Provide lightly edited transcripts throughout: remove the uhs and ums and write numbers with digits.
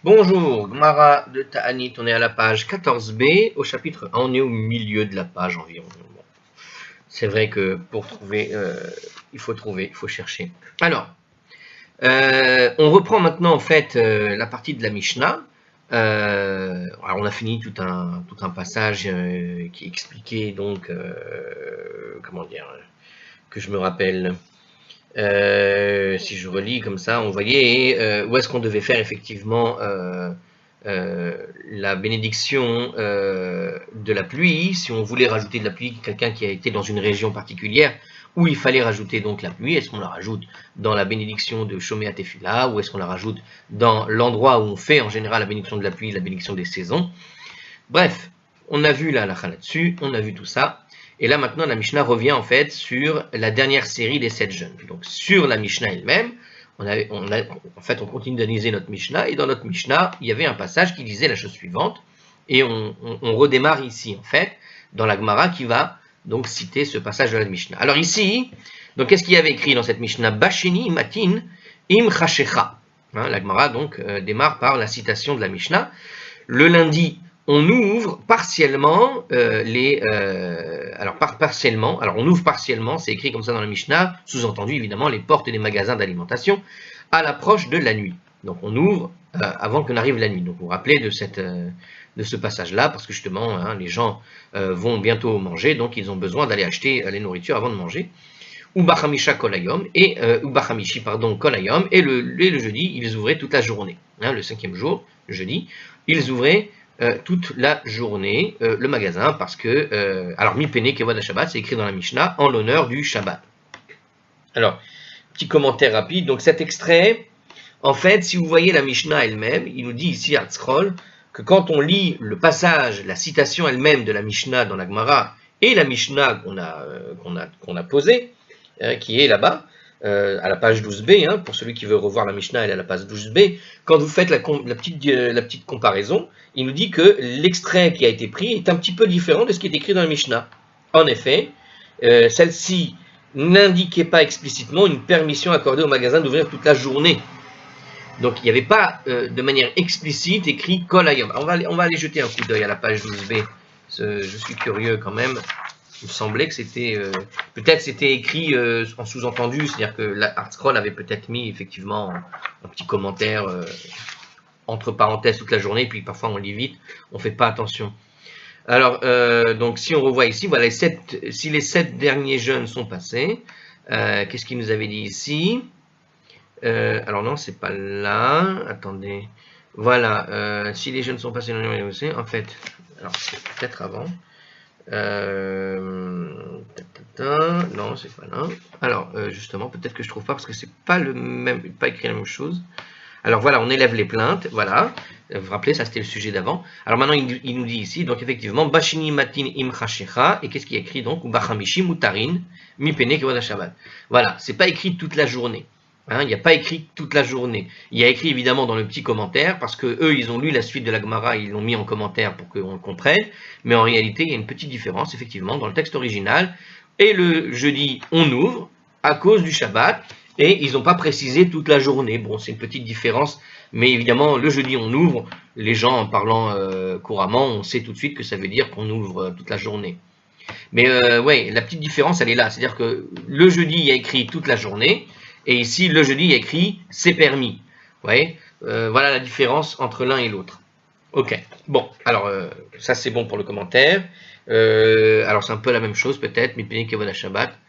Bonjour, Gemara de Ta'anit, on est à la page 14b, au chapitre 1, on est au milieu de la page environ. Bon, c'est vrai que pour trouver, il faut chercher. Alors, on reprend maintenant en fait la partie de la Mishnah. Alors on a fini tout un passage qui expliquait donc, comment dire, que je me rappelle. Si je relis comme ça, on voyait où est-ce qu'on devait faire effectivement la bénédiction de la pluie, si on voulait rajouter de la pluie, quelqu'un qui a été dans une région particulière où il fallait rajouter donc la pluie, est-ce qu'on la rajoute dans la bénédiction de Shomea Tefila, ou est-ce qu'on la rajoute dans l'endroit où on fait en général la bénédiction de la pluie, la bénédiction des saisons. Bref, on a vu la halakha là-dessus, on a vu tout ça. Et là maintenant la Mishnah revient en fait sur la dernière série des 7 jeûnes. Donc sur la Mishnah elle-même, on continue d'analyser notre Mishnah, et dans notre Mishnah, il y avait un passage qui disait la chose suivante, et on redémarre ici en fait, dans la Gemara qui va donc citer ce passage de la Mishnah. Alors ici, donc qu'est-ce qu'il y avait écrit dans cette Mishnah? Basheni matin im chashecha. La Gemara donc démarre par la citation de la Mishnah. Le lundi, on ouvre partiellement partiellement, on ouvre partiellement, c'est écrit comme ça dans la Mishnah, sous-entendu évidemment les portes des magasins d'alimentation à l'approche de la nuit. Donc on ouvre avant que n'arrive la nuit. Donc vous vous rappelez de ce passage-là, parce que justement les gens vont bientôt manger, donc ils ont besoin d'aller acheter les nourritures avant de manger. Ubachamisha kolayom et Ubachamishi kolayom, et le jeudi ils ouvraient toute la journée. Le 5e jour, le jeudi, ils ouvraient toute la journée le magasin, parce que alors Mipene Kevod Shabbat, c'est écrit dans la Mishnah en l'honneur du Shabbat. Alors petit commentaire rapide. Donc cet extrait, en fait, si vous voyez la Mishnah elle-même, il nous dit ici à Tzkrol que quand on lit le passage, la citation elle-même de la Mishnah dans la Gemara et la Mishnah qu'on a posée, qui est là-bas, à la page 12b, pour celui qui veut revoir la Mishnah, elle est à la page 12b, quand vous faites la petite comparaison, il nous dit que l'extrait qui a été pris est un petit peu différent de ce qui est écrit dans la Mishnah. En effet, celle-ci n'indiquait pas explicitement une permission accordée au magasin d'ouvrir toute la journée. Donc il n'y avait pas de manière explicite écrit Kol Hayom. On va aller jeter un coup d'œil à la page 12b. Je suis curieux quand même. Il me semblait que c'était peut-être c'était écrit en sous-entendu, c'est-à-dire que l'Artscroll avait peut-être mis effectivement un petit commentaire entre parenthèses toute la journée, puis parfois on lit vite, on fait pas attention. Alors donc si on revoit ici, voilà si les 7 derniers jeûnes sont passés, qu'est-ce qu'il nous avait dit ici? Alors non, c'est pas là. Attendez. Voilà. Si les jeûnes sont passés, en fait, alors c'est peut-être avant. Non, c'est pas là. Alors, justement, peut-être que je trouve pas parce que c'est pas pas écrit la même chose. Alors voilà, on élève les plaintes, voilà. Vous vous rappelez, ça c'était le sujet d'avant. Alors maintenant, il nous dit ici, donc effectivement, Bashini matin im chashecha, et qu'est-ce qui est écrit donc? Bachamishi mutarin, mi pene kevod Shabbat. Voilà, c'est pas écrit toute la journée. Il n'y a pas écrit toute la journée. Il y a écrit évidemment dans le petit commentaire, parce que eux, ils ont lu la suite de la Gemara, ils l'ont mis en commentaire pour qu'on le comprenne. Mais en réalité, il y a une petite différence, effectivement, dans le texte original. Et le jeudi, on ouvre à cause du Shabbat, et ils n'ont pas précisé toute la journée. Bon, c'est une petite différence, mais évidemment, le jeudi, on ouvre. Les gens, en parlant couramment, on sait tout de suite que ça veut dire qu'on ouvre toute la journée. Mais ouais, la petite différence, elle est là. C'est-à-dire que le jeudi, il y a écrit toute la journée. Et ici, le jeudi, il y a écrit « c'est permis ». Vous voyez, voilà la différence entre l'un et l'autre. Ok, bon, alors ça c'est bon pour le commentaire. Alors c'est un peu la même chose peut-être, Mipene Kevod Shabbat.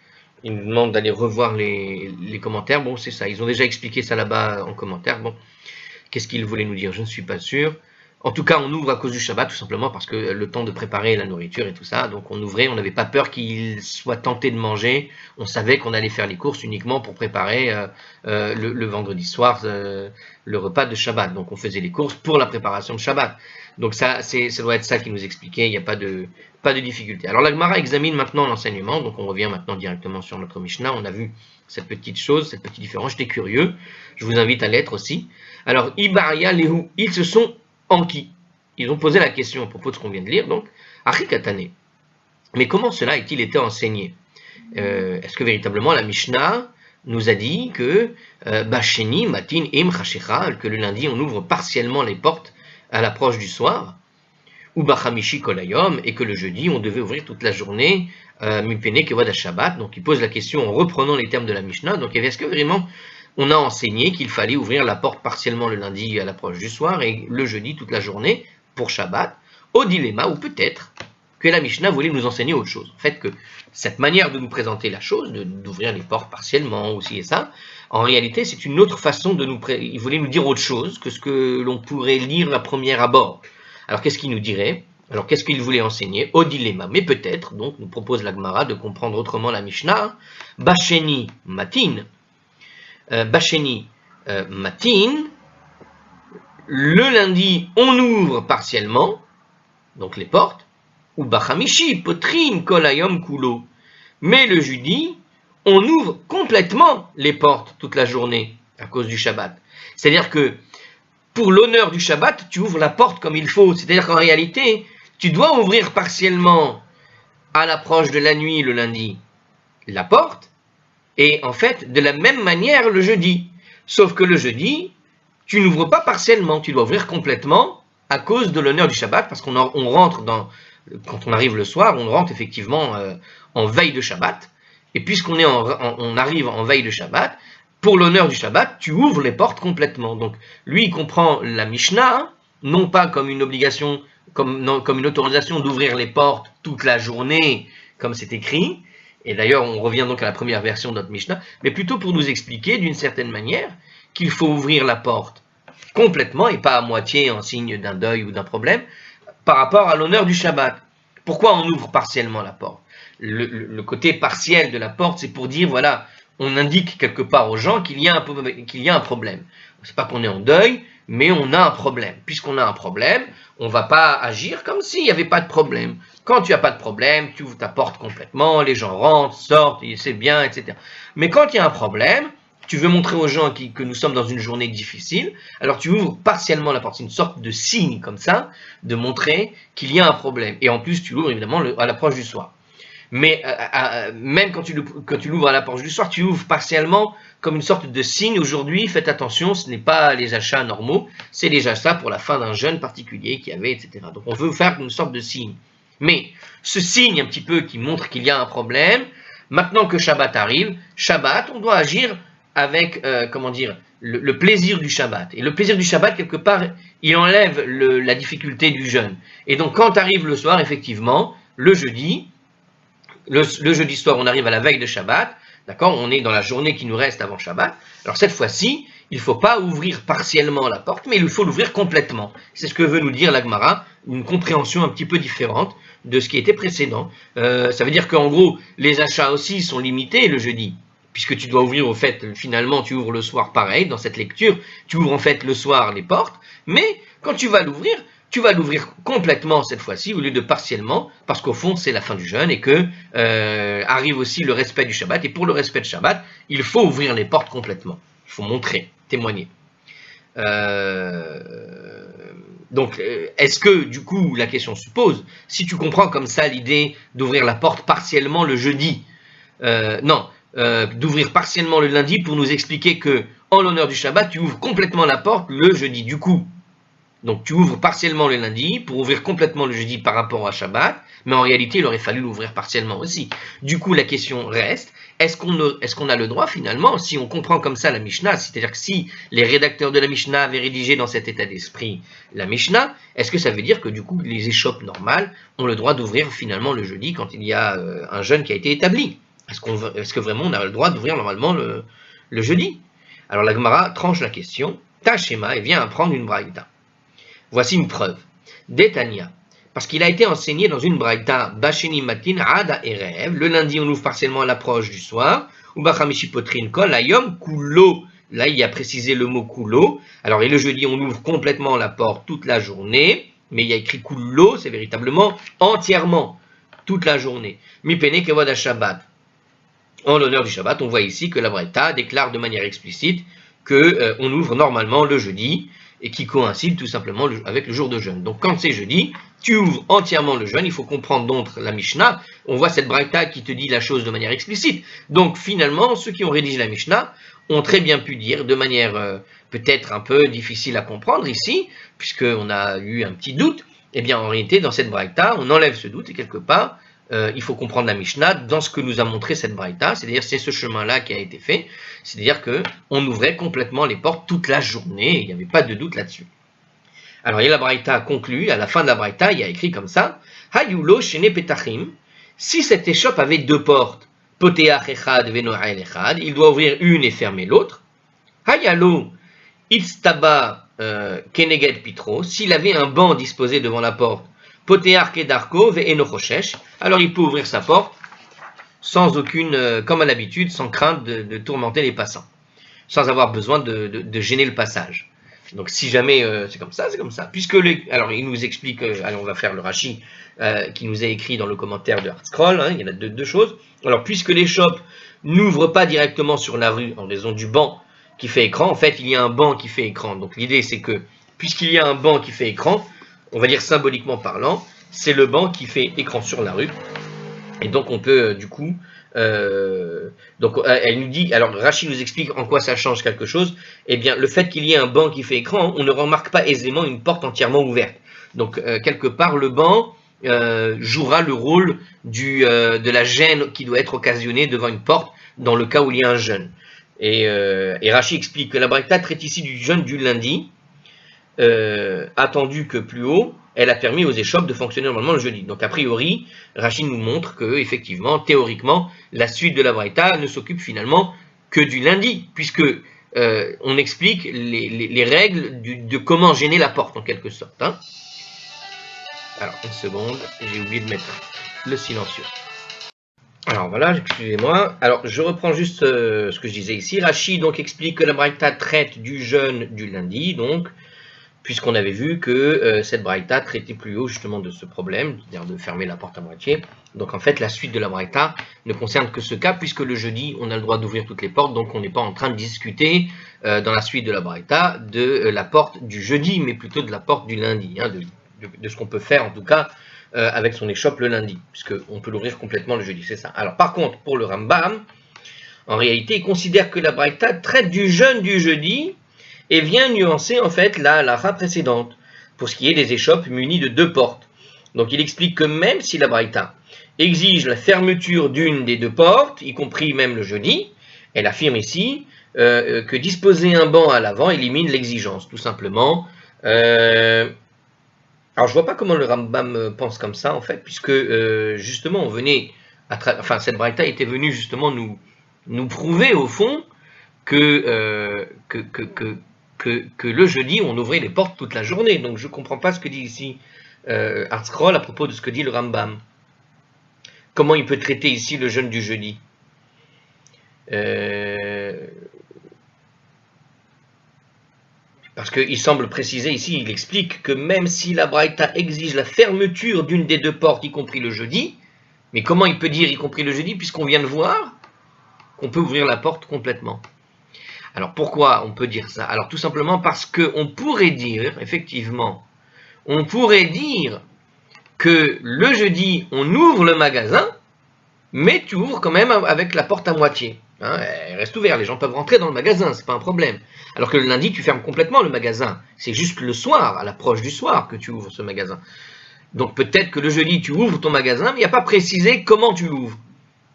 Il nous demande d'aller revoir les commentaires. Bon, c'est ça, ils ont déjà expliqué ça là-bas en commentaire. Bon, qu'est-ce qu'ils voulaient nous dire? Je ne suis pas sûr. En tout cas, on ouvre à cause du Shabbat, tout simplement parce que le temps de préparer la nourriture et tout ça, donc on ouvrait, on n'avait pas peur qu'ils soient tentés de manger, on savait qu'on allait faire les courses uniquement pour préparer le vendredi soir le repas de Shabbat, donc on faisait les courses pour la préparation de Shabbat. Donc ça doit être ça qui nous expliquait, il n'y a pas de difficulté. Alors la Gemara examine maintenant l'enseignement, donc on revient maintenant directement sur notre Mishnah, on a vu cette petite chose, cette petite différence, j'étais curieux, je vous invite à l'être aussi. Alors, Ibaria Lehu, ils se sont enquis. Ils ont posé la question à propos de ce qu'on vient de lire, donc, Achikatane. Mais comment cela a-t-il été enseigné? Est-ce que véritablement la Mishnah nous a dit que Basheni, Matin, Im, Chashecha, que le lundi on ouvre partiellement les portes à l'approche du soir, ou Bachamishi Kolayom, et que le jeudi on devait ouvrir toute la journée, Mipene Kevod Shabbat. Donc il pose la question en reprenant les termes de la Mishnah. Donc est-ce que vraiment on a enseigné qu'il fallait ouvrir la porte partiellement le lundi à l'approche du soir et le jeudi toute la journée pour Shabbat, au dilemma, ou peut-être que la Mishnah voulait nous enseigner autre chose. En fait, que cette manière de nous présenter la chose, d'ouvrir les portes partiellement aussi et ça, en réalité, c'est une autre façon de il voulait nous dire autre chose que ce que l'on pourrait lire à premier abord. Alors, qu'est-ce qu'il nous dirait? Alors, qu'est-ce qu'il voulait enseigner? Au dilemma. Mais peut-être, donc, nous propose la Gemara de comprendre autrement la Mishnah. Basheni Matin. Basheni Matin. Le lundi, on ouvre partiellement, donc les portes, ou Bachamishi, Potrine, Kolayom, Kulo. Mais le jeudi, on ouvre complètement les portes toute la journée à cause du Shabbat. C'est-à-dire que pour l'honneur du Shabbat, tu ouvres la porte comme il faut. C'est-à-dire qu'en réalité, tu dois ouvrir partiellement à l'approche de la nuit le lundi la porte, et en fait, de la même manière le jeudi. Sauf que le jeudi, tu n'ouvres pas partiellement, tu dois ouvrir complètement à cause de l'honneur du Shabbat, parce qu'on rentre dans, quand on arrive le soir, on rentre effectivement en veille de Shabbat, et puisqu'on on arrive en veille de Shabbat, pour l'honneur du Shabbat, tu ouvres les portes complètement. Donc lui, il comprend la Mishnah, non pas comme une obligation, comme une autorisation d'ouvrir les portes toute la journée, comme c'est écrit, et d'ailleurs on revient donc à la première version de notre Mishnah, mais plutôt pour nous expliquer d'une certaine manière qu'il faut ouvrir la porte complètement et pas à moitié en signe d'un deuil ou d'un problème par rapport à l'honneur du Shabbat. Pourquoi on ouvre partiellement la porte? Le côté partiel de la porte, c'est pour dire, voilà, on indique quelque part aux gens qu'il y a un problème. C'est pas qu'on est en deuil, mais on a un problème. Puisqu'on a un problème, on ne va pas agir comme s'il n'y avait pas de problème. Quand tu n'as pas de problème, tu ouvres ta porte complètement, les gens rentrent, sortent, c'est bien, etc. Mais quand il y a un problème, tu veux montrer aux gens que nous sommes dans une journée difficile, alors tu ouvres partiellement la porte. C'est une sorte de signe comme ça, de montrer qu'il y a un problème. Et en plus, tu l'ouvres évidemment à l'approche du soir. Mais même quand tu l'ouvres à l'approche du soir, tu ouvres partiellement comme une sorte de signe. Aujourd'hui, faites attention, ce n'est pas les achats normaux, c'est les achats pour la fin d'un jeûne particulier qui avait, etc. Donc on veut faire une sorte de signe. Mais ce signe un petit peu qui montre qu'il y a un problème, maintenant que Shabbat arrive, Shabbat, on doit agir avec, le plaisir du Shabbat. Et le plaisir du Shabbat, quelque part, il enlève la difficulté du jeûne. Et donc, quand arrive le soir, effectivement, le jeudi soir, on arrive à la veille de Shabbat, d'accord, on est dans la journée qui nous reste avant Shabbat. Alors, cette fois-ci, il ne faut pas ouvrir partiellement la porte, mais il faut l'ouvrir complètement. C'est ce que veut nous dire la Gemara, une compréhension un petit peu différente de ce qui était précédent. Ça veut dire qu'en gros, les achats aussi sont limités le jeudi, puisque tu dois ouvrir, au fait, finalement, tu ouvres le soir pareil, dans cette lecture, tu ouvres en fait le soir les portes, mais quand tu vas l'ouvrir complètement cette fois-ci, au lieu de partiellement, parce qu'au fond, c'est la fin du jeûne, et que arrive aussi le respect du Shabbat, et pour le respect de Shabbat, il faut ouvrir les portes complètement. Il faut montrer, témoigner. Donc, est-ce que, du coup, la question se pose, si tu comprends comme ça l'idée d'ouvrir la porte partiellement le jeudi, d'ouvrir partiellement le lundi pour nous expliquer que, en l'honneur du Shabbat, tu ouvres complètement la porte le jeudi. Du coup, donc tu ouvres partiellement le lundi pour ouvrir complètement le jeudi par rapport à Shabbat, mais en réalité, il aurait fallu l'ouvrir partiellement aussi. Du coup, la question reste, est-ce qu'on a le droit finalement, si on comprend comme ça la Mishnah, c'est-à-dire que si les rédacteurs de la Mishnah avaient rédigé dans cet état d'esprit la Mishnah, est-ce que ça veut dire que du coup, les échoppes normales ont le droit d'ouvrir finalement le jeudi quand il y a un jeûne qui a été établi? Est-ce que vraiment on a le droit d'ouvrir normalement le jeudi? Alors la Gemara tranche la question, Tashema, et vient apprendre une braïta. Voici une preuve. Détania, parce qu'il a été enseigné dans une braïta, Basheni matin ada erev, le lundi on ouvre partiellement à l'approche du soir, ou bachamishi potrin kol ayom kulo, là il y a précisé le mot kulo, alors et le jeudi on ouvre complètement la porte toute la journée, mais il y a écrit kulo, c'est véritablement entièrement, toute la journée. Mipene kevod Shabbat. En l'honneur du Shabbat, on voit ici que la braïta déclare de manière explicite qu'on ouvre normalement le jeudi, et qui coïncide tout simplement avec le jour de jeûne. Donc quand c'est jeudi, tu ouvres entièrement le jeûne. Il faut comprendre donc la Mishnah. On voit cette braïta qui te dit la chose de manière explicite. Donc finalement, ceux qui ont rédigé la Mishnah ont très bien pu dire de manière peut-être un peu difficile à comprendre ici, puisqu'on a eu un petit doute. Eh bien en réalité, dans cette braïta, on enlève ce doute et quelque part, il faut comprendre la Mishnah dans ce que nous a montré cette braïta, c'est-à-dire c'est ce chemin-là qui a été fait, c'est-à-dire qu'on ouvrait complètement les portes toute la journée, il n'y avait pas de doute là-dessus. Alors, la braïta conclut, à la fin de la braïta, il y a écrit comme ça, Hayulo shene petachim, si cette échoppe avait deux portes, poteach echad veno'el echad, il doit ouvrir une et fermer l'autre. Hayalo itztaba keneged pitro, s'il avait un banc disposé devant la porte, poteach kedarko ve'eno choshesh, alors il peut ouvrir sa porte sans aucune, comme à l'habitude, sans crainte de tourmenter les passants, sans avoir besoin de gêner le passage. Donc si jamais c'est comme ça, c'est comme ça. Alors il nous explique, allez, on va faire le Rashi qui nous a écrit dans le commentaire de Hartscroll, il y en a deux choses. Alors puisque l'échoppe n'ouvre pas directement sur la rue en raison du banc qui fait écran, en fait il y a un banc qui fait écran. Donc l'idée c'est que puisqu'il y a un banc qui fait écran, on va dire symboliquement parlant, c'est le banc qui fait écran sur la rue. Et donc on peut du coup, donc elle nous dit, alors Rashi nous explique en quoi ça change quelque chose. Eh bien le fait qu'il y ait un banc qui fait écran, on ne remarque pas aisément une porte entièrement ouverte. Donc quelque part le banc jouera le rôle de la gêne qui doit être occasionnée devant une porte dans le cas où il y a un jeûne. Et Rashi explique que la braïta traite ici du jeûne du lundi, attendu que plus haut, elle a permis aux échoppes de fonctionner normalement le jeudi. Donc a priori, Rachid nous montre que, effectivement, théoriquement, la suite de la braïta ne s'occupe finalement que du lundi, puisque on explique les règles de comment gêner la porte en quelque sorte. Alors, une seconde, j'ai oublié de mettre le silencieux. Alors voilà, excusez-moi. Alors je reprends juste ce que je disais ici. Rachid donc explique que la braïta traite du jeûne du lundi, donc puisqu'on avait vu que cette braïta traitait plus haut justement de ce problème, c'est-à-dire de fermer la porte à moitié. Donc en fait, la suite de la braïta ne concerne que ce cas, puisque le jeudi, on a le droit d'ouvrir toutes les portes, donc on n'est pas en train de discuter dans la suite de la braïta de la porte du jeudi, mais plutôt de la porte du lundi, de ce qu'on peut faire en tout cas avec son échoppe le lundi, puisqu'on peut l'ouvrir complètement le jeudi, c'est ça. Alors par contre, pour le Rambam, en réalité, il considère que la braïta traite du jeûne du jeudi, et vient nuancer en fait la halakha précédente, pour ce qui est des échoppes munies de deux portes. Donc il explique que même si la braïta exige la fermeture d'une des deux portes, y compris même le jeudi, elle affirme ici que disposer un banc à l'avant élimine l'exigence, tout simplement. Alors je vois pas comment le Rambam pense comme ça en fait, puisque justement on venait, cette braïta était venue justement nous prouver au fond que le jeudi, on ouvrait les portes toute la journée. Donc je ne comprends pas ce que dit ici Hartscroll à propos de ce que dit le Rambam. Comment il peut traiter ici le jeûne du jeudi Parce qu'il semble préciser ici, il explique que même si la braïta exige la fermeture d'une des deux portes, y compris le jeudi, mais comment il peut dire y compris le jeudi, puisqu'on vient de voir qu'on peut ouvrir la porte complètement? Alors pourquoi on peut dire ça? Alors tout simplement parce qu'on pourrait dire, effectivement, on pourrait dire que le jeudi, on ouvre le magasin, mais tu ouvres quand même avec la porte à moitié. Elle reste ouverte, les gens peuvent rentrer dans le magasin, c'est pas un problème. Alors que le lundi, tu fermes complètement le magasin. C'est juste le soir, à l'approche du soir, que tu ouvres ce magasin. Donc peut-être que le jeudi, tu ouvres ton magasin, mais il n'y a pas précisé comment tu l'ouvres.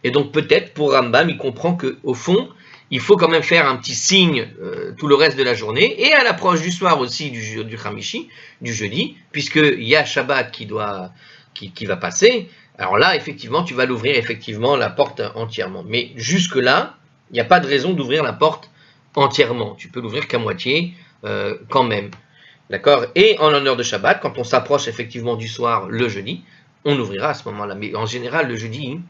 Et donc peut-être, pour Rambam, il comprend qu'au fond, il faut quand même faire un petit signe tout le reste de la journée, et à l'approche du soir aussi du Hamishi, du jeudi, puisqu'il y a Shabbat qui va passer. Alors là, effectivement, tu vas l'ouvrir effectivement la porte entièrement. Mais jusque-là, il n'y a pas de raison d'ouvrir la porte entièrement. Tu peux l'ouvrir qu'à moitié quand même. D'accord? Et en l'honneur de Shabbat, quand on s'approche effectivement du soir le jeudi, on ouvrira à ce moment-là. Mais en général, le jeudi,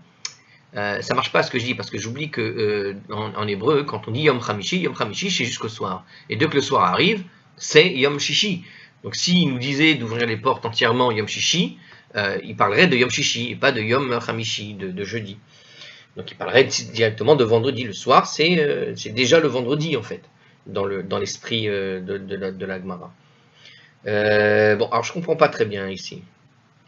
ça marche pas ce que je dis, parce que j'oublie que en hébreu, quand on dit Yom Hamishi, c'est jusqu'au soir. Et dès que le soir arrive, c'est Yom Shishi. Donc s'il nous disait d'ouvrir les portes entièrement Yom Shishi, il parlerait de Yom Shishi et pas de Yom Hamishi, de jeudi. Donc il parlerait directement de vendredi. Le soir, c'est déjà le vendredi en fait, dans l'esprit de la Gemara. Bon, alors je comprends pas très bien ici.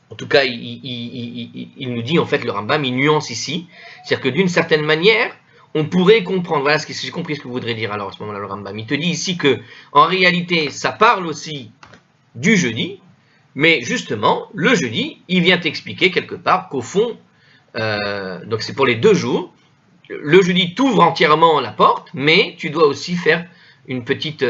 En tout cas, il nous dit, en fait, le Rambam, il nuance ici. C'est-à-dire que d'une certaine manière, on pourrait comprendre, voilà ce que j'ai compris ce que vous voudrez dire alors à ce moment-là, le Rambam. Il te dit ici que, en réalité, ça parle aussi du jeudi, mais justement, le jeudi, il vient t'expliquer quelque part qu'au fond, donc c'est pour les 2 jours, le jeudi t'ouvre entièrement la porte, mais tu dois aussi faire une petite,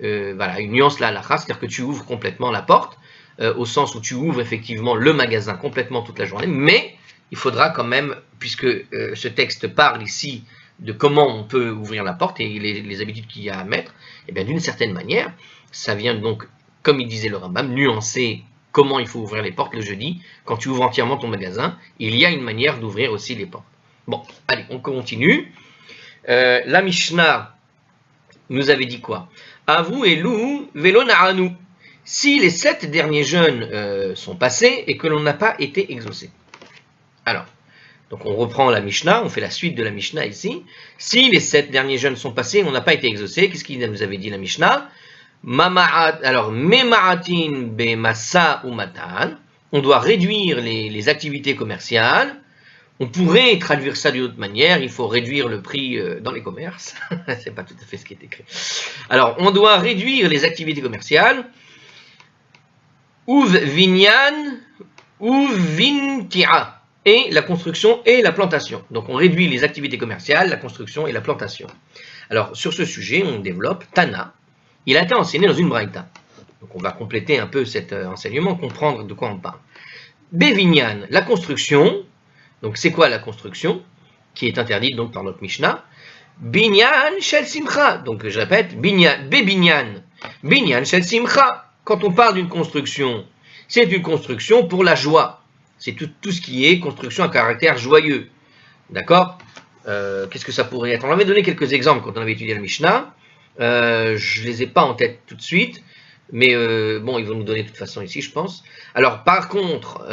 voilà, une nuance là à la race, c'est-à-dire que tu ouvres complètement la porte, au sens où tu ouvres effectivement le magasin complètement toute la journée, mais il faudra quand même, puisque ce texte parle ici de comment on peut ouvrir la porte et les habitudes qu'il y a à mettre, et bien d'une certaine manière, ça vient donc, comme il disait le Rambam, nuancer comment il faut ouvrir les portes le jeudi. Quand tu ouvres entièrement ton magasin, il y a une manière d'ouvrir aussi les portes. Bon, allez, on continue. La Mishnah nous avait dit quoi? Avu elu velo na'anu. Si les 7 derniers jeûnes sont passés et que l'on n'a pas été exaucé. Alors, donc on reprend la Mishnah, on fait la suite de la Mishnah ici. Si les 7 derniers jeûnes sont passés et on n'a pas été exaucé, qu'est-ce qu'il nous avait dit la Mishnah? Alors, mema'atin be masa ou matan. On doit réduire les activités commerciales. On pourrait traduire ça d'une autre manière, il faut réduire le prix dans les commerces. C'est pas tout à fait ce qui est écrit. Alors, on doit réduire les activités commerciales. Uv vinyan, uv vintia. Et la construction et la plantation. Donc, on réduit les activités commerciales, la construction et la plantation. Alors, sur ce sujet, on développe Tana. Il a été enseigné dans une braïta. Donc, on va compléter un peu cet enseignement, comprendre de quoi on parle. Bevinyan, la construction. Donc, c'est quoi la construction qui est interdite donc par notre Mishnah? Binyan shel simcha. Donc, je répète, bebinyan. Binyan shel simcha. Quand on parle d'une construction, c'est une construction pour la joie. C'est tout ce qui est construction à caractère joyeux. D'accord? Qu'est-ce que ça pourrait être? On avait donné quelques exemples quand on avait étudié la Mishnah. Je ne les ai pas en tête tout de suite. Mais bon, ils vont nous donner de toute façon ici, je pense. Alors, par contre,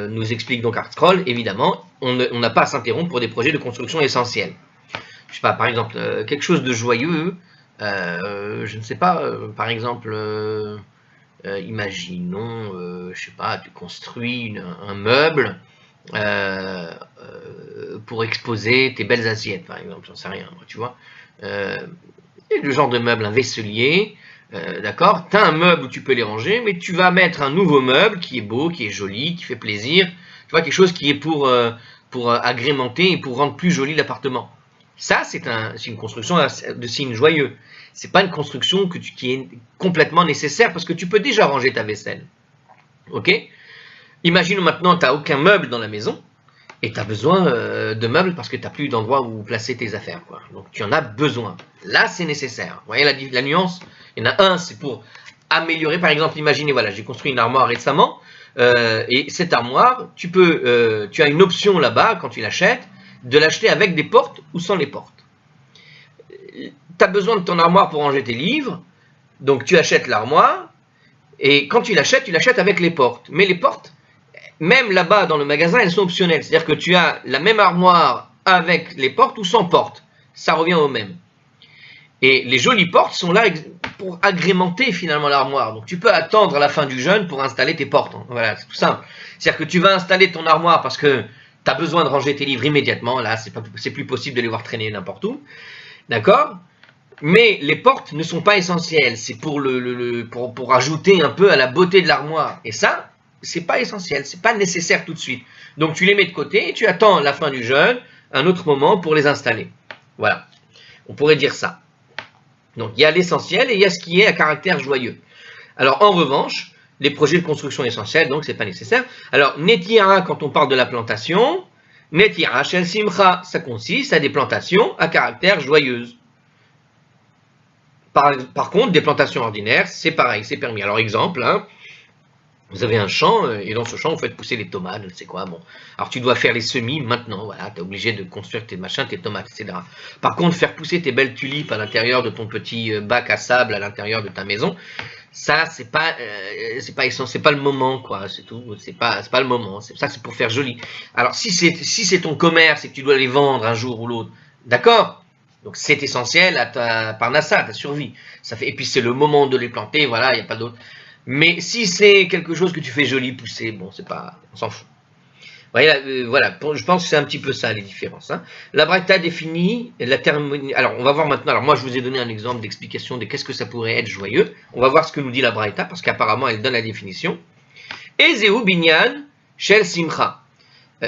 nous explique donc ArtScroll, évidemment, on n'a pas à s'interrompre pour des projets de construction essentiels. Je sais pas, par exemple, quelque chose de joyeux, je ne sais pas, par exemple, imaginons, je sais pas, tu construis un meuble pour exposer tes belles assiettes, par exemple, j'en sais rien, moi, tu vois. Le genre de meuble, un vaisselier. D'accord? Tu as un meuble où tu peux les ranger, mais tu vas mettre un nouveau meuble qui est beau, qui est joli, qui fait plaisir. Tu vois, quelque chose qui est pour agrémenter et pour rendre plus joli l'appartement. Ça, c'est une construction de signe joyeux. C'est pas une construction qui est complètement nécessaire parce que tu peux déjà ranger ta vaisselle. Ok? Imagine maintenant, tu n'as aucun meuble dans la maison et tu as besoin de meubles parce que tu n'as plus d'endroit où placer tes affaires, quoi. Donc tu en as besoin. Là, c'est nécessaire. Vous voyez la nuance? Il y en a un, c'est pour améliorer. Par exemple, imaginez, voilà, j'ai construit une armoire récemment. Et cette armoire, tu as une option là-bas, quand tu l'achètes, de l'acheter avec des portes ou sans les portes. Tu as besoin de ton armoire pour ranger tes livres. Donc tu achètes l'armoire. Et quand tu l'achètes avec les portes. Mais les portes, même là-bas dans le magasin, elles sont optionnelles. C'est-à-dire que tu as la même armoire avec les portes ou sans portes. Ça revient au même. Et les jolies portes sont là pour agrémenter finalement l'armoire. Donc tu peux attendre à la fin du jeûne pour installer tes portes. Voilà, c'est tout simple. C'est-à-dire que tu vas installer ton armoire parce que tu as besoin de ranger tes livres immédiatement. Là, c'est plus possible de les voir traîner n'importe où. D'accord? Mais les portes ne sont pas essentielles. C'est pour ajouter un peu à la beauté de l'armoire. Et ça, c'est pas essentiel. C'est pas nécessaire tout de suite. Donc tu les mets de côté et tu attends la fin du jeûne, un autre moment pour les installer. Voilà. On pourrait dire ça. Donc il y a l'essentiel et il y a ce qui est à caractère joyeux. Alors en revanche, les projets de construction essentiels, donc c'est pas nécessaire. Alors netira, quand on parle de la plantation, netira shel simcha, ça consiste à des plantations à caractère joyeuse. Par contre, des plantations ordinaires, c'est pareil, c'est permis. Alors exemple, hein, vous avez un champ, et dans ce champ, vous faites pousser les tomates, je ne sais quoi, bon. Alors tu dois faire les semis maintenant, voilà, tu es obligé de construire tes machins, tes tomates, etc. Par contre, faire pousser tes belles tulipes à l'intérieur de ton petit bac à sable, à l'intérieur de ta maison, ça, c'est pas le moment, quoi, c'est tout, c'est pas le moment, ça c'est pour faire joli. Alors si c'est ton commerce et que tu dois les vendre un jour ou l'autre, d'accord? Donc c'est essentiel à ta parnassa, à ta survie. Et puis c'est le moment de les planter, voilà, il n'y a pas d'autre. Mais si c'est quelque chose que tu fais joli pousser, bon, c'est pas, on s'en fout. Voilà, je pense que c'est un petit peu ça les différences. Hein. La Braïta définit la terminologie. Alors, on va voir maintenant. Alors, moi, je vous ai donné un exemple d'explication de qu'est-ce que ça pourrait être joyeux. On va voir ce que nous dit la Braïta, parce qu'apparemment, elle donne la définition. Ezeu binyan shel simcha.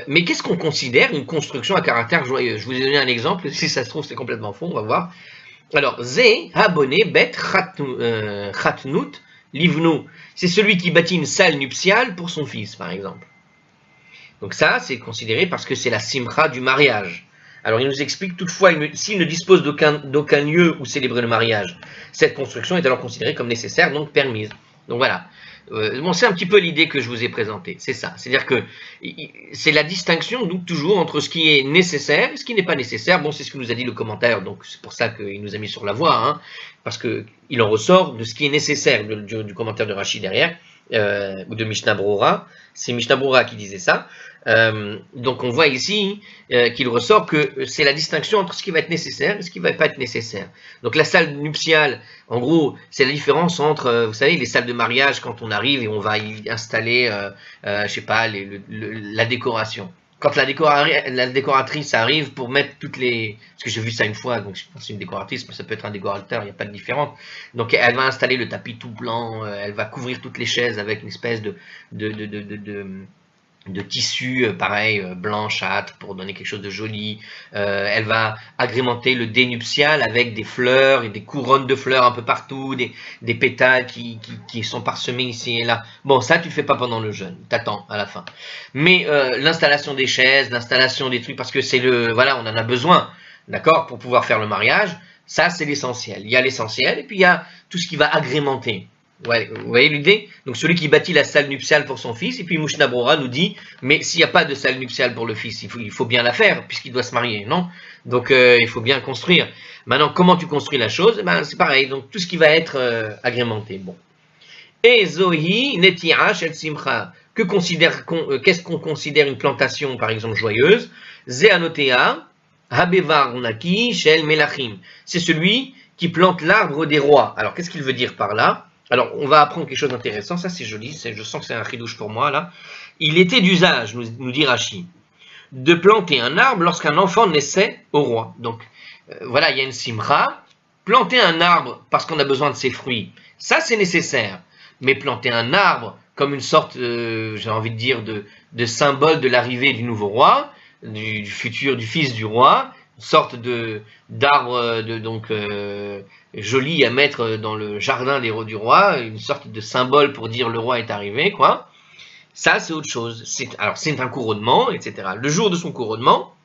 Mais qu'est-ce qu'on considère une construction à caractère joyeux? Je vous ai donné un exemple. Si ça se trouve, c'est complètement faux. On va voir. Alors, Ze habone bet chatnut livnu. C'est celui qui bâtit une salle nuptiale pour son fils, par exemple. Donc ça, c'est considéré parce que c'est la simcha du mariage. Alors il nous explique toutefois, s'il ne dispose d'aucun lieu où célébrer le mariage, cette construction est alors considérée comme nécessaire, donc permise. Donc voilà. Bon, c'est un petit peu l'idée que je vous ai présentée, c'est ça. C'est-à-dire que c'est la distinction, donc toujours, entre ce qui est nécessaire et ce qui n'est pas nécessaire. Bon, c'est ce que nous a dit le commentaire, donc c'est pour ça qu'il nous a mis sur la voie, hein, parce qu'il en ressort de ce qui est nécessaire du commentaire de Rashi derrière, ou de Mishnah Brura. C'est Mishnah Brura qui disait ça. Donc on voit ici qu'il ressort que c'est la distinction entre ce qui va être nécessaire et ce qui ne va pas être nécessaire. Donc la salle nuptiale, en gros, c'est la différence entre, vous savez, les salles de mariage quand on arrive et on va y installer, je sais pas, la décoration. Quand la décoratrice arrive pour mettre toutes les... Parce que j'ai vu ça une fois, donc je pense que c'est une décoratrice, mais ça peut être un décorateur, il n'y a pas de différence. Donc elle va installer le tapis tout blanc, elle va couvrir toutes les chaises avec une espèce de tissu, pareil, blanchâtre, pour donner quelque chose de joli. Elle va agrémenter le dé nuptial avec des fleurs et des couronnes de fleurs un peu partout, des pétales qui sont parsemés ici et là. Bon, ça, tu le fais pas pendant le jeûne, t'attends à la fin. Mais l'installation des chaises, l'installation des trucs, parce que c'est voilà, on en a besoin, d'accord, pour pouvoir faire le mariage, ça, c'est l'essentiel. Il y a l'essentiel, et puis il y a tout ce qui va agrémenter. Ouais, vous voyez l'idée? Donc celui qui bâtit la salle nuptiale pour son fils, et puis Mishnah Brura nous dit, mais s'il n'y a pas de salle nuptiale pour le fils, il faut bien la faire, puisqu'il doit se marier, non? Donc il faut bien construire. Maintenant, comment tu construis la chose? Ben, c'est pareil, donc tout ce qui va être agrémenté. Bon. Et Zohi netira shel simcha. Qu'est-ce qu'on considère une plantation, par exemple, joyeuse? Zeanotea habevarnaki shel melachim. C'est celui qui plante l'arbre des rois. Alors, qu'est-ce qu'il veut dire par là? Alors, on va apprendre quelque chose d'intéressant, ça c'est joli, je sens que c'est un chidouche pour moi, là. Il était d'usage, nous dit Rashi, de planter un arbre lorsqu'un enfant naissait au roi. Donc, voilà, il y a une simcha. Planter un arbre parce qu'on a besoin de ses fruits, ça c'est nécessaire. Mais planter un arbre comme une sorte, j'ai envie de dire, de symbole de l'arrivée du nouveau roi, du fils du roi, une sorte d'arbre donc joli à mettre dans le jardin du roi, une sorte de symbole pour dire le roi est arrivé, quoi. Ça, c'est autre chose. Alors, c'est un couronnement, etc. Le jour de son couronnement,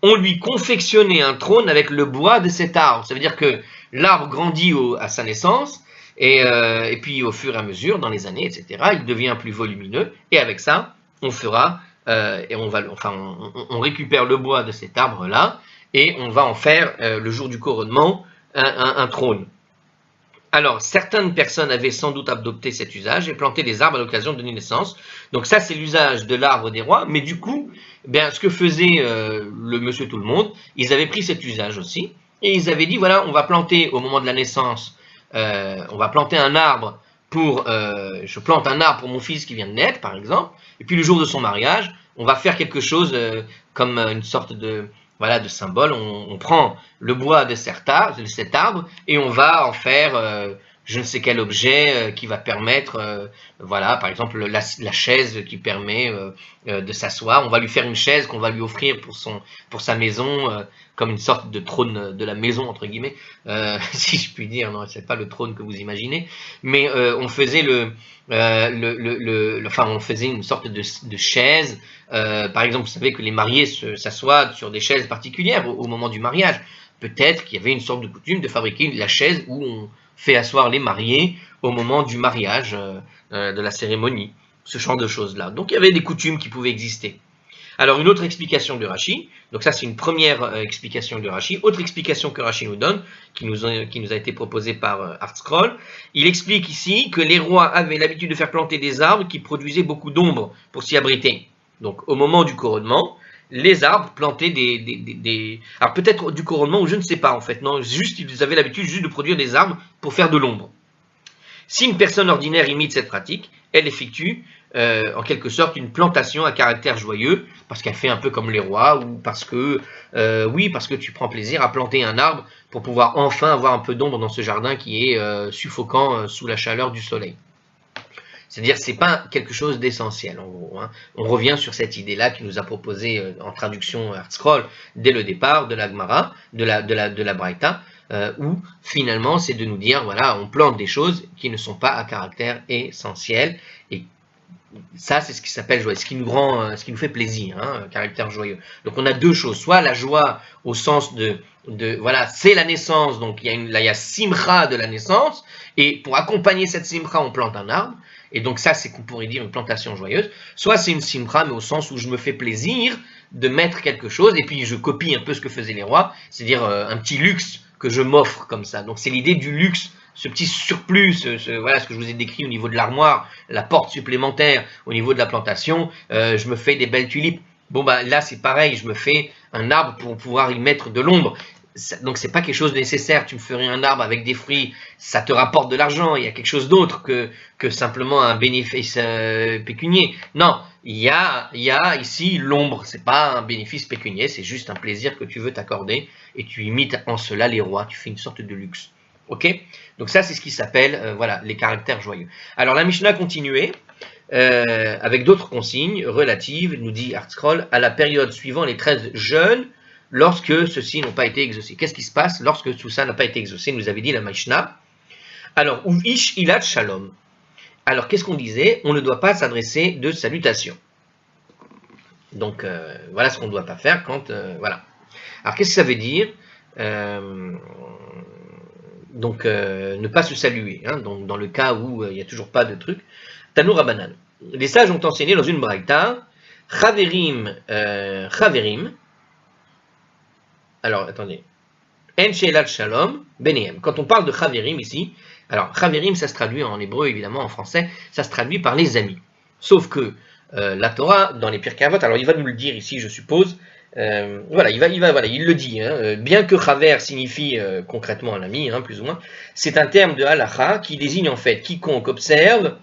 on lui confectionnait un trône avec le bois de cet arbre. Ça veut dire que l'arbre grandit à sa naissance, et puis au fur et à mesure, dans les années, etc., il devient plus volumineux, et avec ça, on fera, et on récupère le bois de cet arbre-là, et on va en faire, le jour du couronnement, un trône. Alors, certaines personnes avaient sans doute adopté cet usage et planté des arbres à l'occasion de naissance. Donc ça, c'est l'usage de l'arbre des rois. Mais du coup, ce que faisait le monsieur tout le monde, ils avaient pris cet usage aussi. Et ils avaient dit, voilà, on va planter au moment de la naissance, on va planter un arbre je plante un arbre pour mon fils qui vient de naître, par exemple. Et puis le jour de son mariage, on va faire quelque chose comme une sorte de symbole. On prend le bois de cet arbre et on va en faire je ne sais quel objet qui va permettre, par exemple la chaise qui permet de s'asseoir. On va lui faire une chaise qu'on va lui offrir pour sa maison, comme une sorte de trône de la maison, entre guillemets, si je puis dire. Non, c'est pas le trône que vous imaginez, mais on faisait on faisait une sorte de chaise. Par exemple, vous savez que les mariés s'assoient sur des chaises particulières au moment du mariage. Peut-être qu'il y avait une sorte de coutume de fabriquer la chaise où on fait asseoir les mariés au moment du mariage, de la cérémonie, ce genre de choses-là. Donc il y avait des coutumes qui pouvaient exister. Alors une autre explication de Rashi, donc ça c'est une première explication de Rashi. Autre explication que Rashi nous donne, qui nous a été proposée par ArtScroll, il explique ici que les rois avaient l'habitude de faire planter des arbres qui produisaient beaucoup d'ombre pour s'y abriter. Donc au moment du couronnement, les arbres plantaient alors peut-être du couronnement ou je ne sais pas en fait, non, juste ils avaient l'habitude juste de produire des arbres pour faire de l'ombre. Si une personne ordinaire imite cette pratique, elle effectue en quelque sorte une plantation à caractère joyeux, parce qu'elle fait un peu comme les rois, ou parce que, parce que tu prends plaisir à planter un arbre pour pouvoir enfin avoir un peu d'ombre dans ce jardin qui est suffocant sous la chaleur du soleil. C'est-à-dire, c'est pas quelque chose d'essentiel, en gros. Hein. On revient sur cette idée-là qui nous a proposé en traduction ArtScroll dès le départ de la Gemara, de la Braïta, où finalement, c'est de nous dire, voilà, on plante des choses qui ne sont pas à caractère essentiel, et ça, c'est ce qui s'appelle joie, ce qui nous fait plaisir, hein, caractère joyeux. Donc, on a deux choses, soit la joie au sens voilà, c'est la naissance, donc il y a simcha de la naissance, et pour accompagner cette simcha, on plante un arbre, et donc ça, c'est qu'on pourrait dire une plantation joyeuse, soit c'est une simcha, mais au sens où je me fais plaisir de mettre quelque chose, et puis je copie un peu ce que faisaient les rois, c'est-à-dire un petit luxe que je m'offre comme ça. Donc c'est l'idée du luxe, ce petit surplus, voilà ce que je vous ai décrit au niveau de l'armoire, la porte supplémentaire, au niveau de la plantation, je me fais des belles tulipes. Bon bah là c'est pareil, je me fais un arbre pour pouvoir y mettre de l'ombre. Donc c'est pas quelque chose de nécessaire, tu me ferais un arbre avec des fruits, ça te rapporte de l'argent, il y a quelque chose d'autre que simplement un bénéfice pécunier. Non, il y a ici l'ombre, c'est pas un bénéfice pécunier, c'est juste un plaisir que tu veux t'accorder, et tu imites en cela les rois, tu fais une sorte de luxe. Ok? Donc ça c'est ce qui s'appelle voilà, les caractères joyeux. Alors la Mishnah continuait avec d'autres consignes relatives, nous dit ArtScroll, à la période suivant les 13 jeûnes, lorsque ceux-ci n'ont pas été exaucés. Qu'est-ce qui se passe lorsque tout ça n'a pas été exaucé? Nous avait dit la Mishnah. Alors, ou ish ilat shalom. Alors, qu'est-ce qu'on disait? On ne doit pas s'adresser de salutations. Donc, voilà ce qu'on ne doit pas faire quand... voilà. Alors, qu'est-ce que ça veut dire? Donc, ne pas se saluer. Hein, donc, dans le cas où il n'y a toujours pas de truc. Tanour Rabanan. Les sages ont enseigné dans une braïta, Chaverim, alors, attendez. En she'elat shalom, benehem. Quand on parle de chaverim ici, alors chaverim, ça se traduit en hébreu, évidemment, en français, ça se traduit par les amis. Sauf que la Torah, dans les Pirkei Avot, alors il va nous le dire ici, je suppose, voilà, il le dit, hein, bien que chaver signifie concrètement un ami, hein, plus ou moins, c'est un terme de halacha qui désigne en fait quiconque observe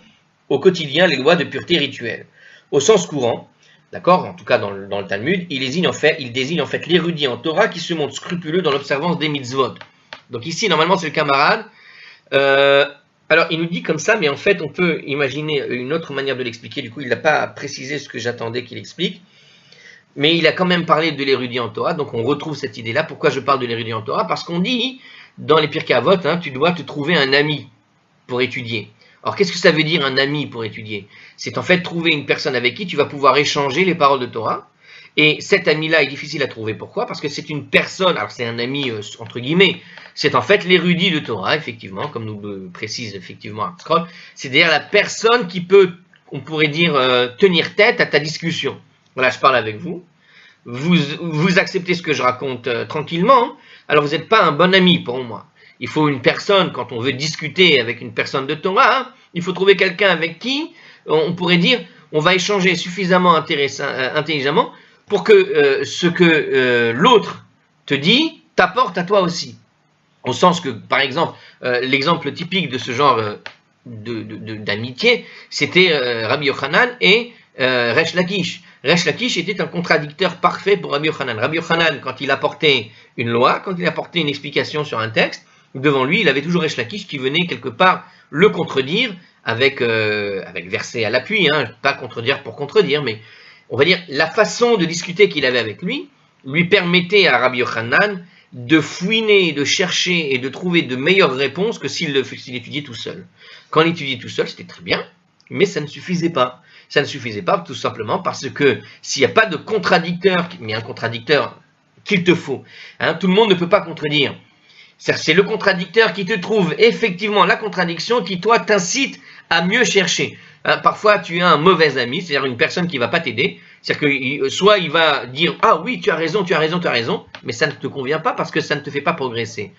au quotidien les lois de pureté rituelle. Au sens courant, d'accord, en tout cas dans le Talmud, il désigne en fait l'érudit en Torah qui se montre scrupuleux dans l'observance des mitzvot. Donc ici, normalement, c'est le camarade. Alors, il nous dit comme ça, mais en fait, on peut imaginer une autre manière de l'expliquer. Du coup, il n'a pas précisé ce que j'attendais qu'il explique. Mais il a quand même parlé de l'érudit en Torah, donc on retrouve cette idée-là. Pourquoi je parle de l'érudit en Torah? Parce qu'on dit, dans les Pirkei Avot, hein, tu dois te trouver un ami pour étudier. Alors, qu'est-ce que ça veut dire un ami pour étudier? C'est en fait trouver une personne avec qui tu vas pouvoir échanger les paroles de Torah. Et cet ami-là est difficile à trouver. Pourquoi? Parce que c'est une personne, alors c'est un ami entre guillemets, c'est en fait l'érudit de Torah, effectivement, comme nous le précise effectivement ArtScroll. C'est-à-dire la personne qui peut, on pourrait dire, tenir tête à ta discussion. Voilà, je parle avec vous. Vous acceptez ce que je raconte tranquillement, alors vous n'êtes pas un bon ami pour moi. Il faut une personne, quand on veut discuter avec une personne de Torah, hein, il faut trouver quelqu'un avec qui, on pourrait dire, on va échanger suffisamment intelligemment pour que ce que l'autre te dit t'apporte à toi aussi. Au sens que, par exemple, l'exemple typique de ce genre d'amitié, c'était Rabbi Yochanan et Resh Lakish. Resh Lakish était un contradicteur parfait pour Rabbi Yochanan. Rabbi Yochanan, quand il apportait une loi, quand il apportait une explication sur un texte, devant lui, il avait toujours Resh Lakish qui venait quelque part le contredire avec verset à l'appui, hein, pas contredire pour contredire, mais on va dire la façon de discuter qu'il avait avec lui permettait à Rabbi Yochanan de fouiner, de chercher et de trouver de meilleures réponses que s'il étudiait tout seul. Quand il étudiait tout seul, c'était très bien, mais ça ne suffisait pas. Ça ne suffisait pas tout simplement parce que s'il n'y a pas de contradicteur, mais un contradicteur qu'il te faut, hein, tout le monde ne peut pas contredire. C'est le contradicteur qui te trouve effectivement la contradiction qui, toi, t'incite à mieux chercher. Hein, parfois, tu as un mauvais ami, c'est-à-dire une personne qui ne va pas t'aider. C'est-à-dire que soit il va dire « Ah oui, tu as raison, mais ça ne te convient pas parce que ça ne te fait pas progresser.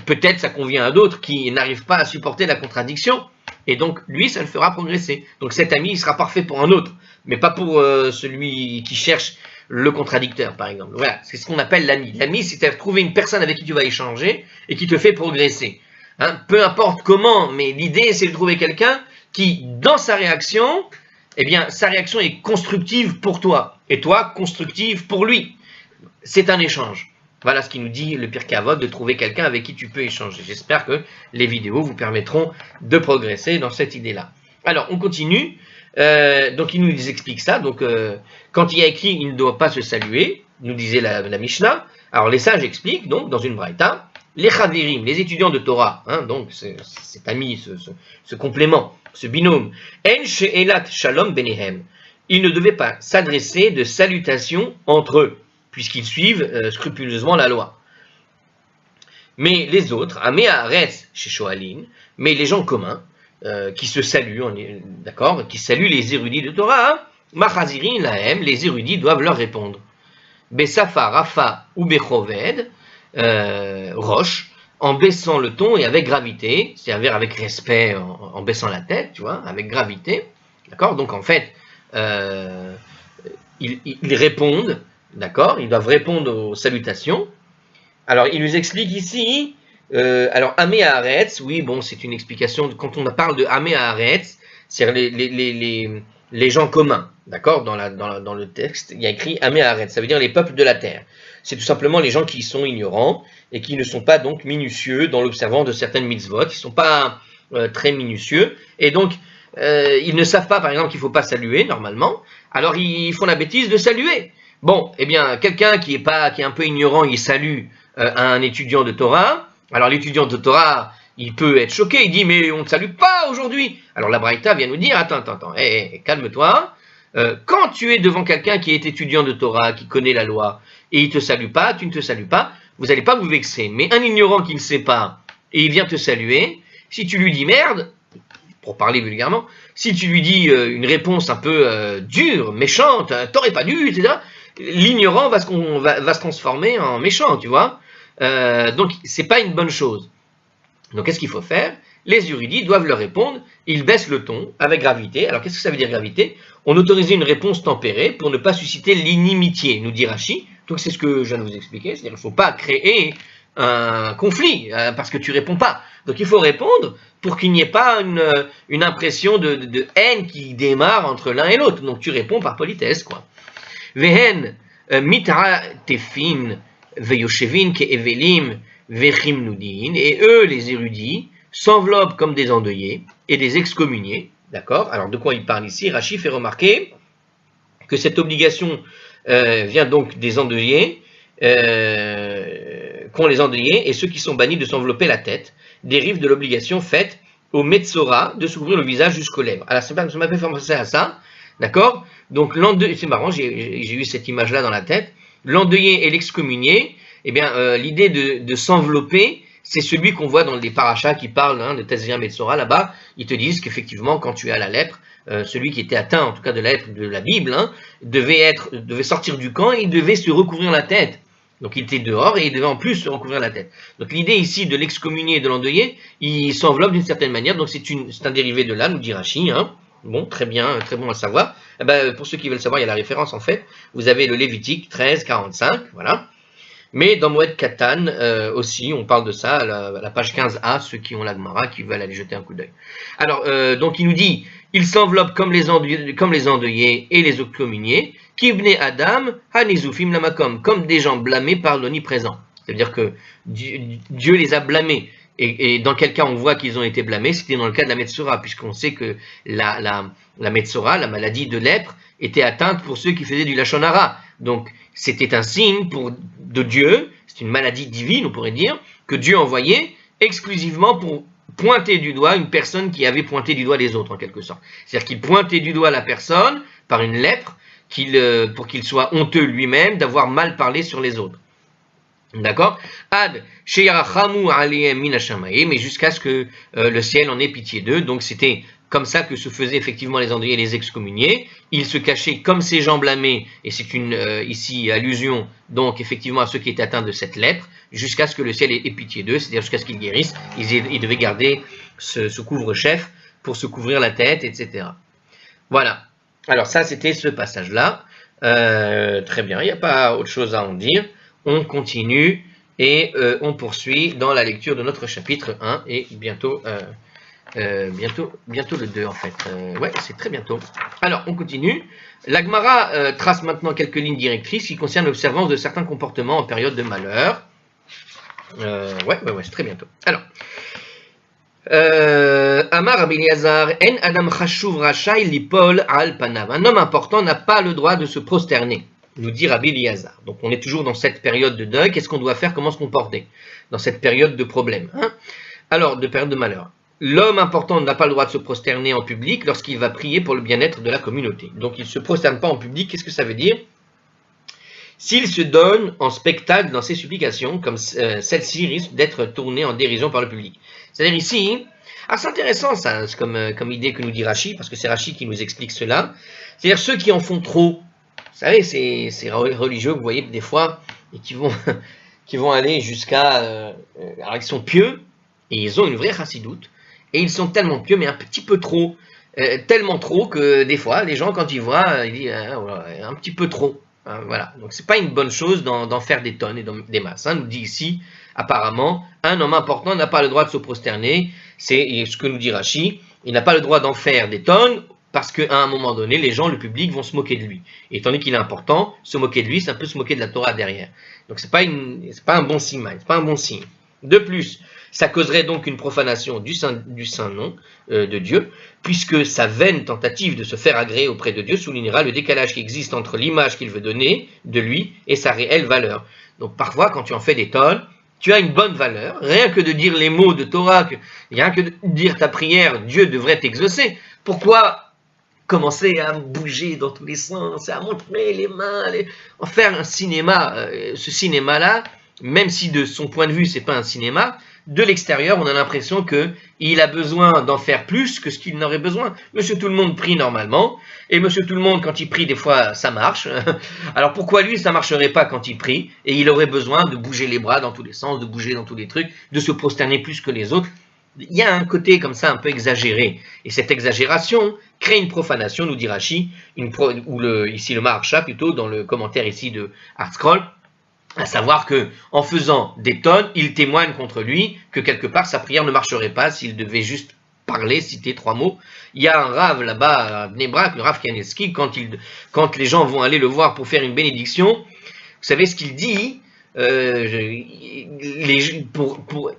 Peut-être ça convient à d'autres qui n'arrivent pas à supporter la contradiction, et donc lui, ça le fera progresser. Donc cet ami, il sera parfait pour un autre, mais pas pour celui qui cherche le contradicteur, par exemple. Voilà, c'est ce qu'on appelle l'ami. L'ami, c'est trouver une personne avec qui tu vas échanger et qui te fait progresser. Hein, peu importe comment, mais l'idée c'est de trouver quelqu'un qui, dans sa réaction, eh bien, sa réaction est constructive pour toi, et toi, constructive pour lui. C'est un échange. Voilà ce qui nous dit le Pirkei Avot, de trouver quelqu'un avec qui tu peux échanger. J'espère que les vidéos vous permettront de progresser dans cette idée-là. Alors, on continue. Donc, il nous explique ça. Donc, quand il y a écrit « il ne doit pas se saluer », nous disait la Mishnah. Alors, les sages expliquent, donc, dans une braïta, les chavirim, les étudiants de Torah, hein, donc cet ami, ce complément, ce binôme, en she'elat shalom benehem, ils ne devaient pas s'adresser de salutations entre eux, puisqu'ils suivent scrupuleusement la loi. Mais les autres, Amé Haaretz chez Shoalin, mais les gens communs, qui se saluent, d'accord, qui saluent les érudits de Torah, Machazirin lahem, les érudits doivent leur répondre. Besafa, Rafa ou Bechoved, Roche, en baissant le ton et avec gravité, c'est-à-dire avec respect, en baissant la tête, tu vois, avec gravité, d'accord. Donc en fait, ils répondent, d'accord, ils doivent répondre aux salutations. Alors il nous explique ici, alors Amé Haaretz, oui, bon, c'est une explication, quand on parle de Amé Haaretz, c'est-à-dire les gens communs, d'accord, dans le texte, il y a écrit Amé Haaretz, ça veut dire les peuples de la terre. C'est tout simplement les gens qui sont ignorants et qui ne sont pas donc minutieux dans l'observance de certaines mitzvot, ils ne sont pas très minutieux, et donc ils ne savent pas, par exemple, qu'il ne faut pas saluer normalement, alors ils font la bêtise de saluer. Bon, eh bien, quelqu'un qui est un peu ignorant, il salue un étudiant de Torah. Alors l'étudiant de Torah, il peut être choqué, il dit mais on ne te salue pas aujourd'hui. Alors la Braïta vient nous dire attends, calme-toi. Quand tu es devant quelqu'un qui est étudiant de Torah, qui connaît la loi, et il te salue pas, tu ne te salues pas, vous n'allez pas vous vexer. Mais un ignorant qui ne sait pas et il vient te saluer, si tu lui dis merde, pour parler vulgairement, si tu lui dis une réponse un peu dure, méchante, t'aurais pas dû, etc., l'ignorant va se transformer en méchant, tu vois. Donc, c'est pas une bonne chose. Donc, qu'est-ce qu'il faut faire? Les érudits doivent leur répondre, ils baissent le ton avec gravité. Alors, qu'est-ce que ça veut dire gravité? On autorise une réponse tempérée pour ne pas susciter l'inimitié, nous dit Rashi. Donc, c'est ce que je viens de vous expliquer. C'est-à-dire qu'il ne faut pas créer un conflit parce que tu réponds pas. Donc, il faut répondre pour qu'il n'y ait pas une impression de haine qui démarre entre l'un et l'autre. Donc, tu réponds par politesse, quoi. Vehen mit'atefin veyoshevin ke'evelim vechimnudin, et eux, les érudits, s'enveloppent comme des endeuillés et des excommuniés. D'accord? Alors de quoi il parle ici? Rashi fait remarquer que cette obligation vient donc des endeuillés, qu'ont les endeuillés, et ceux qui sont bannis de s'envelopper la tête, dérivent de l'obligation faite au Metzora de s'ouvrir le visage jusqu'aux lèvres. Alors ça m'a fait penser à ça. D'accord? Donc, c'est marrant, j'ai eu cette image-là dans la tête. L'endeuillé et l'excommunié, eh bien, l'idée de s'envelopper, c'est celui qu'on voit dans les parachas qui parlent de Tazria Metzora, là-bas. Ils te disent qu'effectivement, quand tu as la lèpre, celui qui était atteint, en tout cas de la lèpre de la Bible, devait sortir du camp et il devait se recouvrir la tête. Donc, il était dehors et il devait en plus se recouvrir la tête. Donc, l'idée ici de l'excommunié et de l'endeuillé, il s'enveloppe d'une certaine manière. Donc, c'est un dérivé de là, nous dit Rashi, Bon, très bien, très bon à savoir. Eh ben, pour ceux qui veulent savoir, il y a la référence en fait. Vous avez le Lévitique 13, 45, voilà. Mais dans Moed Katan aussi, on parle de ça, la page 15a, ceux qui ont la Gemara, qui veulent aller jeter un coup d'œil. Alors, donc il nous dit, ils s'enveloppent comme les endeuillés et les excommuniés, Kibne Adam, Hanizufim Lamakom, comme des gens blâmés par l'omniprésent. C'est-à-dire que Dieu les a blâmés. Et dans quel cas on voit qu'ils ont été blâmés? C'était dans le cas de la Metzora, puisqu'on sait que la Metzora, la maladie de lèpre, était atteinte pour ceux qui faisaient du Lachon Hara. Donc c'était un signe de Dieu, c'est une maladie divine, on pourrait dire, que Dieu envoyait exclusivement pour pointer du doigt une personne qui avait pointé du doigt les autres, en quelque sorte. C'est-à-dire qu'il pointait du doigt la personne par une lèpre, pour qu'il soit honteux lui-même d'avoir mal parlé sur les autres. D'accord? Ad sheyarachamu aleim min hashamayim, mais jusqu'à ce que le ciel en ait pitié d'eux. Donc c'était comme ça que se faisaient effectivement les endeuillés et les excommuniés. Ils se cachaient comme ces gens blâmés, et c'est une ici allusion donc effectivement à ceux qui étaient atteints de cette lèpre, jusqu'à ce que le ciel ait pitié d'eux, c'est-à-dire jusqu'à ce qu'ils guérissent. Ils devaient garder ce couvre-chef pour se couvrir la tête, etc. Voilà. Alors ça c'était ce passage-là. Très bien, il n'y a pas autre chose à en dire. On continue Et on poursuit dans la lecture de notre chapitre 1 et bientôt le 2 en fait. Ouais, c'est très bientôt. Alors, on continue. La Gemara trace maintenant quelques lignes directrices qui concernent l'observance de certains comportements en période de malheur. Ouais, c'est très bientôt. Alors, Amar Rabbi Eliezer, En Adam Chashuv Rachai Lipol Al Panav. Un homme important n'a pas le droit de se prosterner, nous dit Rabbi Eliezer. Donc on est toujours dans cette période de deuil. Qu'est-ce qu'on doit faire? Comment se comporter dans cette période de problème, hein? Alors, de période de malheur. L'homme important n'a pas le droit de se prosterner en public lorsqu'il va prier pour le bien-être de la communauté. Donc il ne se prosterne pas en public. Qu'est-ce que ça veut dire? S'il se donne en spectacle dans ses supplications, comme celle-ci risque d'être tournée en dérision par le public. C'est-à-dire ici, c'est intéressant ça, comme idée que nous dit Rashi, parce que c'est Rashi qui nous explique cela. C'est-à-dire ceux qui en font trop, vous savez, ces religieux, vous voyez des fois, et qui vont aller jusqu'à... alors ils sont pieux, et ils ont une vraie chassidoute, et ils sont tellement pieux, mais un petit peu trop, tellement trop que des fois, les gens quand ils voient, ils disent un petit peu trop. Voilà, donc c'est pas une bonne chose d'en faire des tonnes et des masses. Nous dit ici, apparemment, un homme important n'a pas le droit de se prosterner, c'est ce que nous dit Rashi, il n'a pas le droit d'en faire des tonnes, parce qu'à un moment donné, les gens, le public, vont se moquer de lui. Et étant donné qu'il est important, se moquer de lui, c'est un peu se moquer de la Torah derrière. Donc c'est pas un bon signe, c'est pas un bon signe. De plus, ça causerait donc une profanation du saint nom de Dieu, puisque sa vaine tentative de se faire agréer auprès de Dieu soulignera le décalage qui existe entre l'image qu'il veut donner de lui et sa réelle valeur. Donc parfois, quand tu en fais des tonnes, tu as une bonne valeur, rien que de dire les mots de Torah, rien que de dire ta prière, Dieu devrait t'exaucer. Pourquoi commencer à bouger dans tous les sens, à montrer les mains, en faire un cinéma, ce cinéma-là, même si de son point de vue, c'est pas un cinéma, de l'extérieur, on a l'impression qu'il a besoin d'en faire plus que ce qu'il n'aurait besoin. Monsieur Tout-le-Monde prie normalement, et Monsieur Tout-le-Monde, quand il prie, des fois, ça marche. Alors pourquoi lui, ça marcherait pas quand il prie, et il aurait besoin de bouger les bras dans tous les sens, de bouger dans tous les trucs, de se prosterner plus que les autres? Il y a un côté comme ça un peu exagéré, et cette exagération crée une profanation, nous dit Rashi, ici le Maharsha plutôt, dans le commentaire ici de ArtScroll, à savoir que en faisant des tonnes, il témoigne contre lui que quelque part sa prière ne marcherait pas s'il devait juste parler, citer 3 mots. Il y a un Rav là-bas à Bnei Brak, le Rav Kanievski, quand les gens vont aller le voir pour faire une bénédiction, vous savez ce qu'il dit?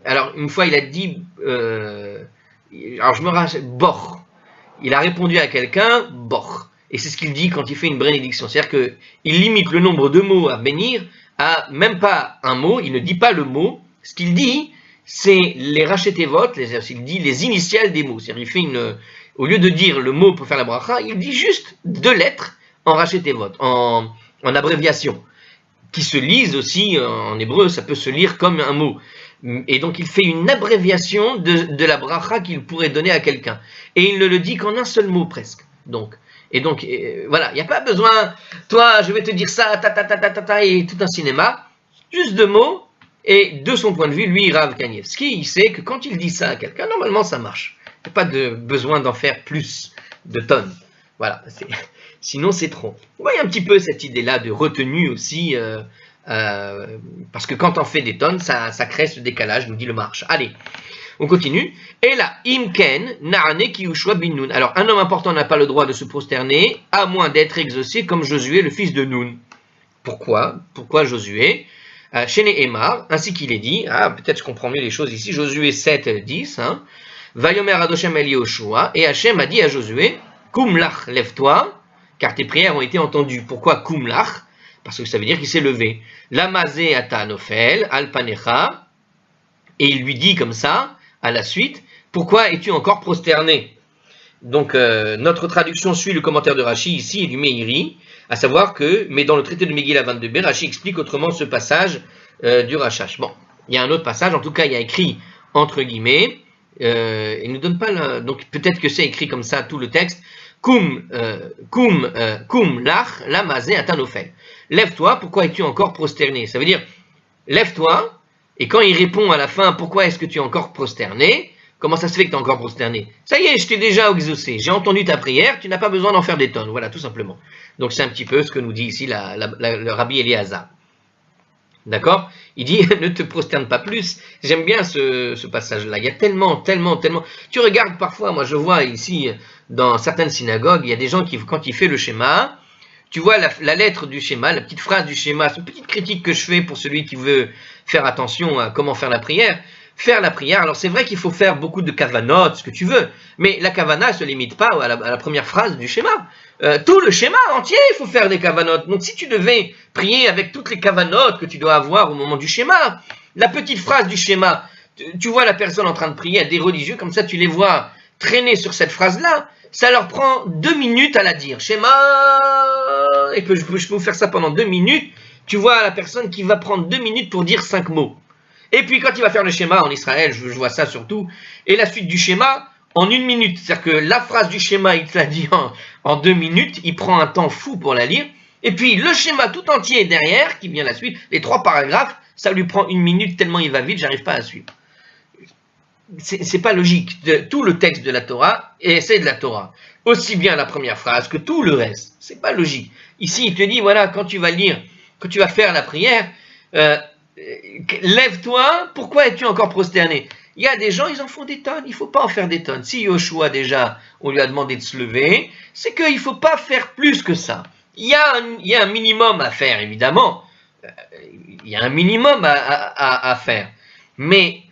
Alors une fois il a dit, alors je me rappelle, Bor. Il a répondu à quelqu'un, Bor. Et c'est ce qu'il dit quand il fait une bénédiction. C'est-à-dire qu'il limite le nombre de mots à bénir à même pas un mot, il ne dit pas le mot. Ce qu'il dit, c'est les rachetevot, il dit les initiales des mots. C'est-à-dire, il fait au lieu de dire le mot pour faire la bracha, il dit juste 2 lettres en rachetevot, en abréviation, qui se lisent aussi en hébreu, ça peut se lire comme un mot. Et donc il fait une abréviation de la bracha qu'il pourrait donner à quelqu'un. Et il ne le dit qu'en un seul mot presque. Voilà, il n'y a pas besoin, toi je vais te dire ça, et tout un cinéma, juste 2 mots, et de son point de vue, lui, Rav Kanievski, il sait que quand il dit ça à quelqu'un, normalement ça marche. Il n'y a pas besoin d'en faire plus de tonnes. Voilà, sinon c'est trop. Vous voyez un petit peu cette idée-là de retenue aussi, parce que quand on fait des tonnes, ça crée ce décalage, nous dit le Maharsha. Allez, on continue. Et là, Imken, Naane Kiushua bin Nun. Alors, un homme important n'a pas le droit de se prosterner, à moins d'être exaucé comme Josué, le fils de Nun. Pourquoi Josué? Shene Emar, ainsi qu'il est dit, peut-être je comprends mieux les choses ici, Josué 7, 10, Vayomer Adoshem El Yoshua, et Hachem a dit à Josué, Kumlach, lève-toi, car tes prières ont été entendues. Pourquoi Kumlach? Parce que ça veut dire qu'il s'est levé. Lamazé ata nofel, alpanecha, et il lui dit comme ça, à la suite, pourquoi es-tu encore prosterné? Donc notre traduction suit le commentaire de Rashi ici et du Meiri, à savoir mais dans le traité de Megillah 22b, Rashi explique autrement ce passage du Rashash. Bon, il y a un autre passage, en tout cas il y a écrit entre guillemets, il ne donne pas donc peut-être que c'est écrit comme ça tout le texte, Kum lach lamazé atanofel. Lève-toi, pourquoi es-tu encore prosterné? Ça veut dire, lève-toi, et quand il répond à la fin, pourquoi est-ce que tu es encore prosterné? Comment ça se fait que tu es encore prosterné? Ça y est, je t'ai déjà exaucé, j'ai entendu ta prière, tu n'as pas besoin d'en faire des tonnes. Voilà, tout simplement. Donc c'est un petit peu ce que nous dit ici le Rabbi Eliezer. D'accord? Il dit ne te prosterne pas plus. J'aime bien ce passage-là. Il y a tellement. Tu regardes parfois, moi je vois ici dans certaines synagogues, il y a des gens qui, quand il fait le schéma, tu vois la lettre du schéma, la petite phrase du schéma, c'est une petite critique que je fais pour celui qui veut faire attention à comment faire la prière. Faire la prière, alors c'est vrai qu'il faut faire beaucoup de kavanot, ce que tu veux, mais la kavana ne se limite pas à la première phrase du schéma. Tout le schéma entier, il faut faire des kavanot. Donc si tu devais prier avec toutes les kavanot que tu dois avoir au moment du schéma, la petite phrase du schéma, tu vois la personne en train de prier, des religieux, comme ça tu les vois traîner sur cette phrase-là, ça leur prend 2 minutes à la dire. Schéma, et que je peux vous faire ça pendant 2 minutes, tu vois la personne qui va prendre 2 minutes pour dire 5 mots. Et puis quand il va faire le schéma en Israël, je vois ça surtout, et la suite du schéma en 1 minute. C'est-à-dire que la phrase du schéma, il te l'a dit en 2 minutes, il prend un temps fou pour la lire, et puis le schéma tout entier derrière, qui vient la suite, les 3 paragraphes, ça lui prend 1 minute tellement il va vite, j'arrive pas à suivre. C'est pas logique. Tout le texte de la Torah, et c'est de la Torah, aussi bien la première phrase que tout le reste, c'est pas logique. Ici, il te dit, voilà, quand tu vas lire, quand tu vas faire la prière, lève-toi, pourquoi es-tu encore prosterné? Il y a des gens, ils en font des tonnes, il ne faut pas en faire des tonnes. Si Yoshua déjà, on lui a demandé de se lever, c'est qu'il ne faut pas faire plus que ça. Il y a un minimum à faire, évidemment. Il y a un minimum à faire. Mais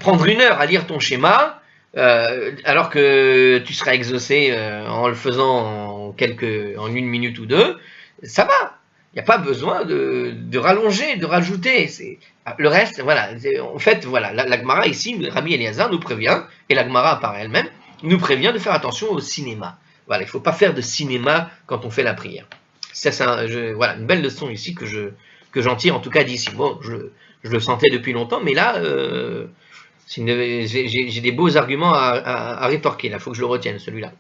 prendre 1 heure à lire ton schéma, alors que tu seras exaucé en le faisant en 1 minute ou 2, ça va. Il n'y a pas besoin de rallonger, de rajouter. Le reste, voilà. En fait, voilà, la Gemara ici, Rabbi Eliezer nous prévient, et la Gemara par elle-même, nous prévient de faire attention au cinéma. Voilà, il ne faut pas faire de cinéma quand on fait la prière. Voilà, une belle leçon ici que j'en tire en tout cas d'ici. Bon, je le sentais depuis longtemps, mais là, j'ai des beaux arguments à rétorquer. Là, il faut que je le retienne, celui-là.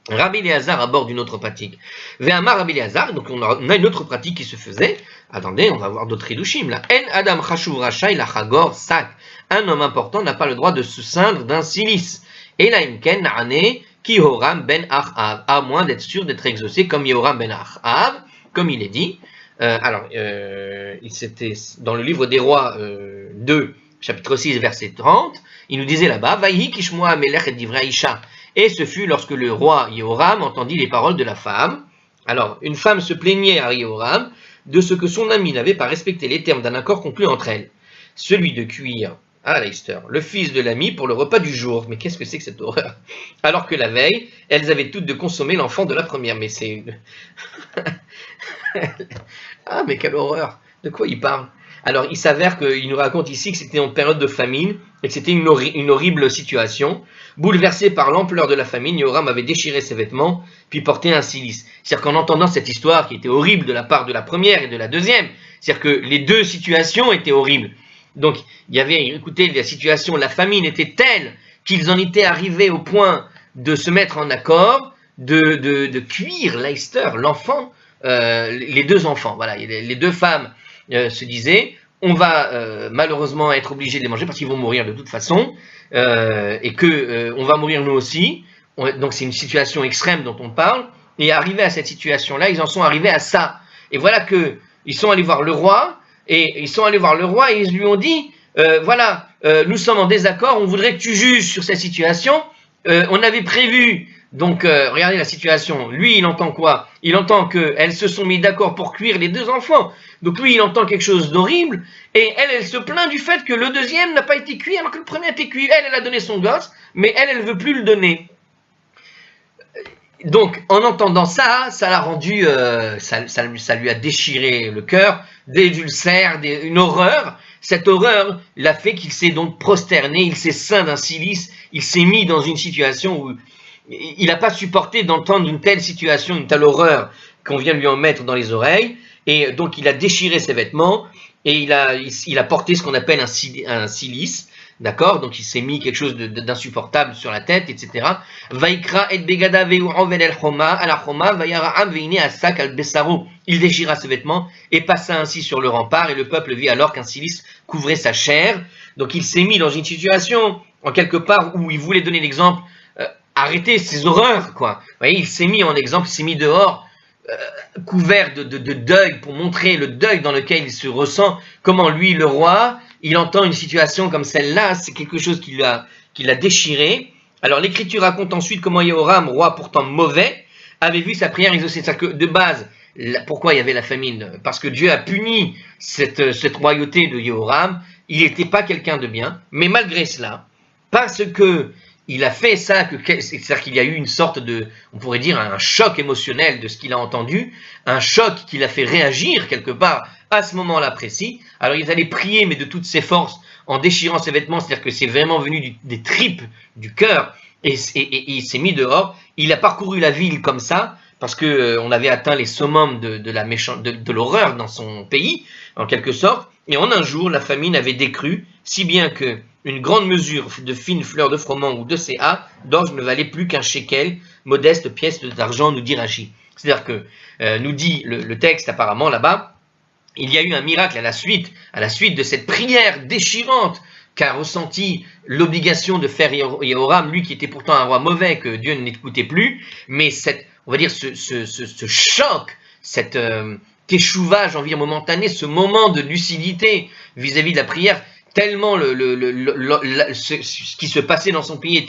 Rabbi Eliezer aborde une autre pratique. Ve'amar Rabbi Eliezer, donc on a une autre pratique qui se faisait. Attendez, on va voir d'autres hidushim là. En Adam chashuv rachai lachagor sak. Un homme important n'a pas le droit de se ceindre d'un cilice. Et la imken na'ane ki Yoram ben Achav, à moins d'être sûr d'être exaucé comme Yoram ben Achav, comme il est dit. C'était dans le livre des rois 2, chapitre 6, verset 30. Il nous disait là-bas, Vayhi kishmoa melech et divrei isha. Et ce fut lorsque le roi Yehoram entendit les paroles de la femme. Alors, une femme se plaignait à Yehoram de ce que son ami n'avait pas respecté les termes d'un accord conclu entre elles. Celui de cuire à Leicester le fils de l'ami pour le repas du jour. Mais qu'est-ce que c'est que cette horreur? Alors que la veille, elles avaient toutes de consommer l'enfant de la première. Mais c'est une... Ah, mais quelle horreur! De quoi il parle? Alors, il s'avère qu'il nous raconte ici que c'était en période de famine et que c'était une horrible situation. Bouleversé par l'ampleur de la famine, Yehoram avait déchiré ses vêtements, puis porté un cilice. C'est-à-dire qu'en entendant cette histoire qui était horrible de la part de la première et de la deuxième, c'est-à-dire que les deux situations étaient horribles. Donc, il y avait, écoutez, la situation, la famine était telle qu'ils en étaient arrivés au point de se mettre en accord, de cuire Leicester, l'enfant, les 2 enfants. Voilà, les 2 femmes se disaient, on va malheureusement être obligés de les manger parce qu'ils vont mourir de toute façon, et que on va mourir nous aussi. Donc c'est une situation extrême dont on parle. Et arrivé à cette situation-là, ils en sont arrivés à ça. Et voilà que ils sont allés voir le roi, et ils lui ont dit, voilà, nous sommes en désaccord, on voudrait que tu juges sur cette situation. On avait prévu. Donc, regardez la situation. Lui, il entend quoi? Il entend qu'elles se sont mis d'accord pour cuire les 2 enfants. Donc, lui, il entend quelque chose d'horrible. Et elle se plaint du fait que le deuxième n'a pas été cuit alors que le premier a été cuit. Elle a donné son gosse, mais elle ne veut plus le donner. Donc, en entendant ça, ça l'a rendu, ça lui a déchiré le cœur, des ulcères, une horreur. Cette horreur l'a fait qu'il s'est donc prosterné, il s'est ceint d'un cilice, il s'est mis dans une situation où il n'a pas supporté d'entendre une telle situation, une telle horreur qu'on vient lui en mettre dans les oreilles, et donc il a déchiré ses vêtements, et il a porté ce qu'on appelle un cilice, d'accord? Donc il s'est mis quelque chose d'insupportable sur la tête, etc. Vaikra et begada ve'u'oven el choma, ala choma, vayara'am ve'ine asak al besaro. Il déchira ses vêtements et passa ainsi sur le rempart, et le peuple vit alors qu'un cilice couvrait sa chair. Donc il s'est mis dans une situation, en quelque part, où il voulait donner l'exemple. Arrêtez ces horreurs, quoi. Vous voyez, il s'est mis en exemple, il s'est mis dehors. couvert de deuil, pour montrer le deuil dans lequel il se ressent, comment lui, le roi, il entend une situation comme celle-là, c'est quelque chose qui l'a déchiré. Alors l'Écriture raconte ensuite comment Yehoram, roi pourtant mauvais, avait vu sa prière exaucée. C'est-à-dire que de base, pourquoi il y avait la famine? Parce que Dieu a puni cette royauté de Yehoram, il n'était pas quelqu'un de bien, mais malgré cela, parce que il a fait ça, c'est-à-dire qu'il y a eu une sorte de, on pourrait dire, un choc émotionnel de ce qu'il a entendu, un choc qui l'a fait réagir quelque part à ce moment-là précis. Alors il est allé prier, mais de toutes ses forces, en déchirant ses vêtements, c'est-à-dire que c'est vraiment venu des tripes du cœur, et il s'est mis dehors. Il a parcouru la ville comme ça, parce que on avait atteint les summums de l'horreur dans son pays, en quelque sorte. Et en un jour, la famine avait décru, si bien que une grande mesure de fines fleurs de froment ou de CA d'orge ne valait plus qu'un shekel, modeste pièce d'argent, nous dit Rachi. C'est-à-dire que, nous dit le texte apparemment là-bas, il y a eu un miracle à la suite de cette prière déchirante qu'a ressenti l'obligation de faire Yehoram, lui qui était pourtant un roi mauvais, que Dieu n'écoutait plus, mais on va dire ce choc, cette teshuva, j'ai envie de dire momentané, ce moment de lucidité vis-à-vis de la prière, tellement ce qui se passait dans son pays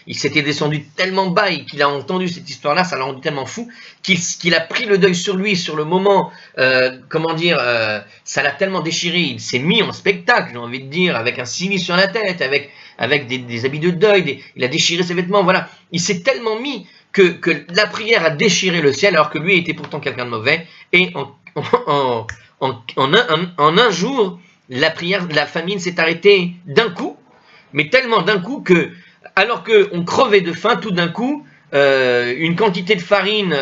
il s'était descendu tellement bas et qu'il a entendu cette histoire-là, ça l'a rendu tellement fou qu'il a pris le deuil sur lui, sur le moment, ça l'a tellement déchiré, il s'est mis en spectacle, j'ai envie de dire, avec un sinistre sur la tête, avec des habits de deuil, il a déchiré ses vêtements, voilà, il s'est tellement mis que la prière a déchiré le ciel, alors que lui était pourtant quelqu'un de mauvais, et en un jour, la famine s'est arrêtée d'un coup, mais tellement d'un coup que, alors qu'on crevait de faim, tout d'un coup, une quantité de farine,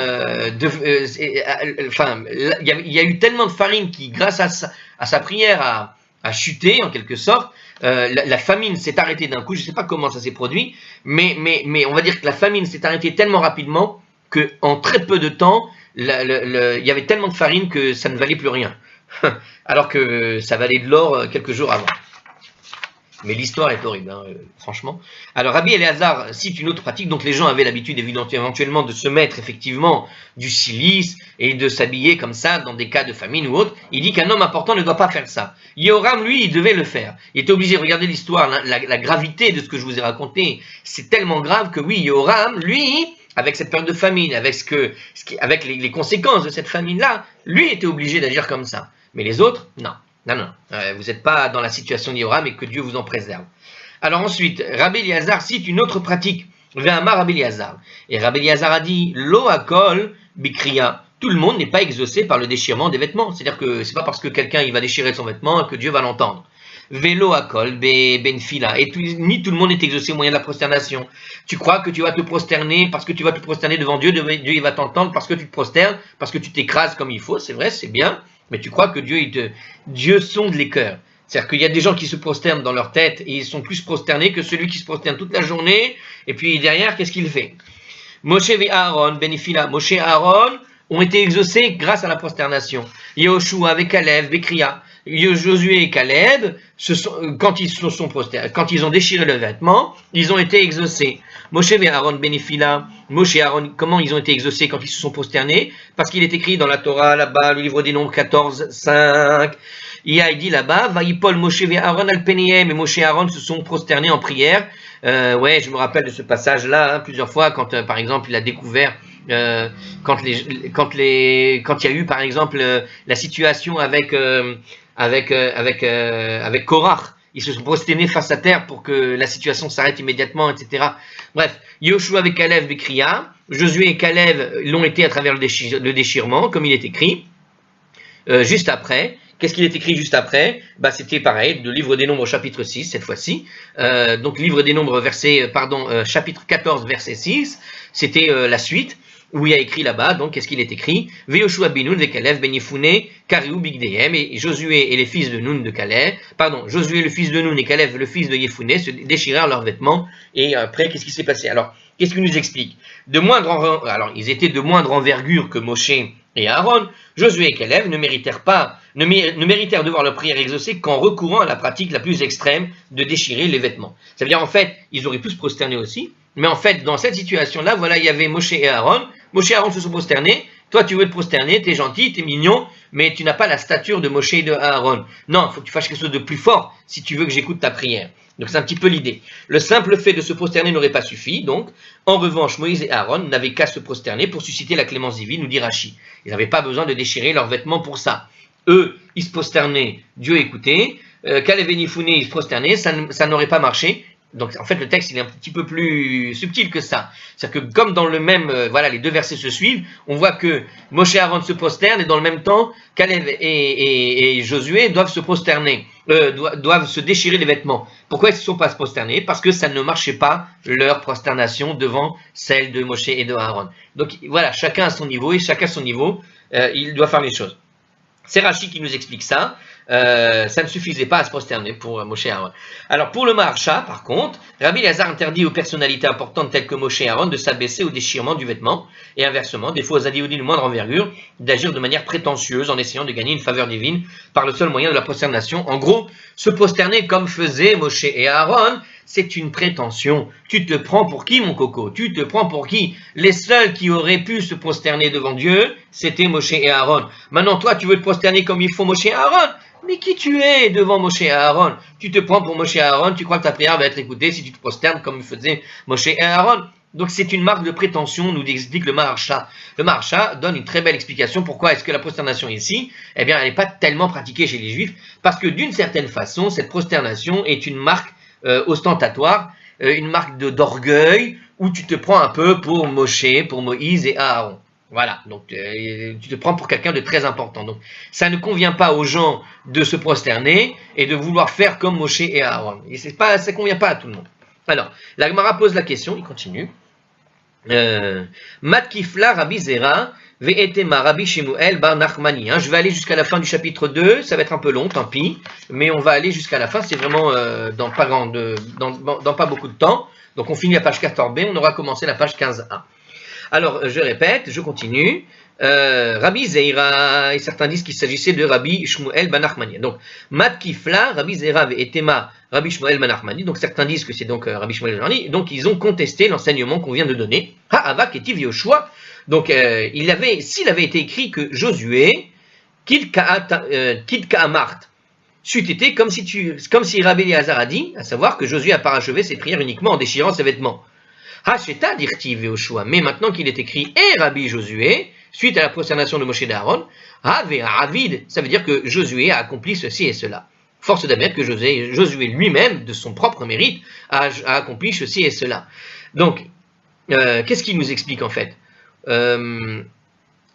il y a eu tellement de farine qui, grâce à sa prière, a chuté en quelque sorte. La famine s'est arrêtée d'un coup, je ne sais pas comment ça s'est produit, mais on va dire que la famine s'est arrêtée tellement rapidement qu'en très peu de temps, il y avait tellement de farine que ça ne valait plus rien. Alors que ça valait de l'or quelques jours avant. Mais l'histoire est horrible, hein, franchement. Alors Rabbi Eliezer cite une autre pratique, donc les gens avaient l'habitude éventuellement de se mettre effectivement du cilice et de s'habiller comme ça dans des cas de famine ou autre. Il dit qu'un homme important ne doit pas faire ça. Yehoram, lui, il devait le faire. Il était obligé, regardez l'histoire, la gravité de ce que je vous ai raconté, c'est tellement grave que oui, Yehoram, lui, avec cette période de famine, avec les conséquences de cette famine-là, lui était obligé d'agir comme ça. Mais les autres, non. Vous n'êtes pas dans la situation d'Yehoram et que Dieu vous en préserve. Alors ensuite, Rabbi Eliezer cite une autre pratique, Ve'amar Rabbi Eliezer. Et Rabbi Eliezer a dit, Lo hakol bikriya. Tout le monde n'est pas exaucé par le déchirement des vêtements. C'est-à-dire que c'est pas parce que quelqu'un il va déchirer son vêtement que Dieu va l'entendre. Vélo hakol benfila. Et ni tout le monde est exaucé au moyen de la prosternation. Tu crois que tu vas te prosterner parce que tu vas te prosterner devant Dieu, Dieu il va t'entendre parce que tu te prosternes, parce que tu t'écrases comme il faut, c'est vrai, c'est bien. Mais tu crois que Dieu sonde les cœurs. C'est-à-dire qu'il y a des gens qui se prosternent dans leur tête et ils sont plus prosternés que celui qui se prosterne toute la journée. Et puis derrière, qu'est-ce qu'il fait? Moshe et Aaron, Benifila, Moshe et Aaron ont été exaucés grâce à la prosternation. Yehoshua avec Caleb, Bekria, Josué et Caleb, quand ils ont déchiré le vêtement, ils ont été exaucés. Moshe et Aaron Benifila, Moshe et Aaron, comment ils ont été exaucés quand ils se sont prosternés? Parce qu'il est écrit dans la Torah, là-bas, le livre des Nombres 14, 5. Il dit là-bas, Vaïpol Moshe et Aaron alpeniem, et Moshe et Aaron se sont prosternés en prière. Je me rappelle de ce passage-là, hein, plusieurs fois, quand par exemple il a découvert quand il y a eu par exemple la situation avec Korach, ils se sont prosternés face à terre pour que la situation s'arrête immédiatement, etc. Bref, Yoshua avec Caleb Bekria, Josué et Caleb l'ont été à travers le déchirement, comme il est écrit. Juste après, qu'est-ce qu'il est écrit juste après? C'était pareil, le livre des Nombres chapitre 6 cette fois-ci. Donc livre des Nombres chapitre 14 verset 6, c'était la suite. Où il y a écrit là-bas, donc qu'est-ce qu'il est écrit? Veyoshua bin Nun ve Caleb ben Yefune Kariou bigdehem, et Josué et les fils de Nun de Caleb, Josué le fils de Nun et Caleb le fils de Yefune se déchirèrent leurs vêtements. Et après, qu'est-ce qui s'est passé? Alors, qu'est-ce qu'il nous explique? Alors, ils étaient de moindre envergure que Moshe et Aaron. Josué et Caleb ne méritèrent de voir leur prière exaucée qu'en recourant à la pratique la plus extrême de déchirer les vêtements. Ça veut dire, en fait, ils auraient pu se prosterner aussi, mais en fait, dans cette situation-là, voilà, il y avait Moshe et Aaron. Moshe et Aaron se sont prosternés, Toi, tu veux te prosterner, t'es gentil, t'es mignon, mais tu n'as pas la stature de Moshe et de Aaron. Non, il faut que tu fasses quelque chose de plus fort si tu veux que j'écoute ta prière. Donc c'est un petit peu l'idée. Le simple fait de se prosterner n'aurait pas suffi, donc en revanche, Moïse et Aaron n'avaient qu'à se prosterner pour susciter la clémence divine, nous dit Rashi. Ils n'avaient pas besoin de déchirer leurs vêtements pour ça. Eux, ils se prosternaient, Dieu écoutait. Kalev et Nifouné, ils se prosternaient, ça n'aurait pas marché. Donc en fait le texte il est un petit peu plus subtil que ça. C'est-à-dire que comme dans le même, voilà, les deux versets se suivent, on voit que Moshe et Aaron se prosternent et dans le même temps, Caleb et Josué doivent se prosterner, doivent se déchirer les vêtements. Pourquoi ils ne se sont pas prosternés? Parce que ça ne marchait pas leur prosternation devant celle de Moshe et de Aaron. Donc voilà, chacun à son niveau et chacun à son niveau, il doit faire les choses. C'est Rashi qui nous explique ça. Ça ne suffisait pas à se prosterner pour Moshe et Aaron. Alors pour le Maharsha, par contre, Rabbi Elazar interdit aux personnalités importantes telles que Moshe et Aaron de s'abaisser au déchirement du vêtement, et inversement, des faux adioudis de moindre envergure d'agir de manière prétentieuse en essayant de gagner une faveur divine par le seul moyen de la prosternation. En gros, se prosterner comme faisaient Moshe et Aaron, c'est une prétention. Tu te prends pour qui, mon coco? Tu te prends pour qui? Les seuls qui auraient pu se prosterner devant Dieu, c'était Moshe et Aaron. Maintenant, toi, tu veux te prosterner comme il faut Moshe et Aaron? Mais qui tu es devant Moshe et Aaron? Tu te prends pour Moshe et Aaron, tu crois que ta prière va être écoutée si tu te prosternes comme faisait Moshe et Aaron. Donc c'est une marque de prétention, nous explique le Maharsha. Le Maharsha donne une très belle explication pourquoi est-ce que la prosternation ici, eh bien, elle n'est pas tellement pratiquée chez les Juifs, parce que d'une certaine façon, cette prosternation est une marque ostentatoire, une marque d'orgueil, où tu te prends un peu pour Moshe, pour Moïse et Aaron. Voilà, donc tu te prends pour quelqu'un de très important. Donc ça ne convient pas aux gens de se prosterner et de vouloir faire comme Moshe et Aaron. Et ça ne convient pas à tout le monde. Alors, la Gemara pose la question, il continue. Matkifla Rabbi Zera ve'etema Rabbi Shemuel bar Nachmani. Je vais aller jusqu'à la fin du chapitre 2, ça va être un peu long, tant pis, mais on va aller jusqu'à la fin, c'est vraiment dans pas beaucoup de temps. Donc on finit la page 14b, on aura commencé la page 15a. Alors, je répète, je continue. Rabbi Zeira, et certains disent qu'il s'agissait de Rabbi Shmuel ben Nachmani. Donc, Matkifla, Rabbi Zeira et Tema, Rabbi Shmuel ben Nachmani. Donc, certains disent que c'est donc Rabbi Shmuel ben Nachmani. Donc, ils ont contesté l'enseignement qu'on vient de donner. Ha'ava ketiv Yoshua. Donc, s'il avait été écrit que Josué, Kid Ka'amart, c'eût été comme si Rabbi Elazar a dit, à savoir que Josué a parachevé ses prières uniquement en déchirant ses vêtements. Hacheta dirtiv Yoshua, mais maintenant qu'il est écrit et Rabbi Josué, suite à la prosternation de Moshe d'Aaron, Avid, ça veut dire que Josué a accompli ceci et cela. Force d'admettre que Josué lui-même, de son propre mérite, a accompli ceci et cela. Donc, qu'est-ce qu'il nous explique en fait?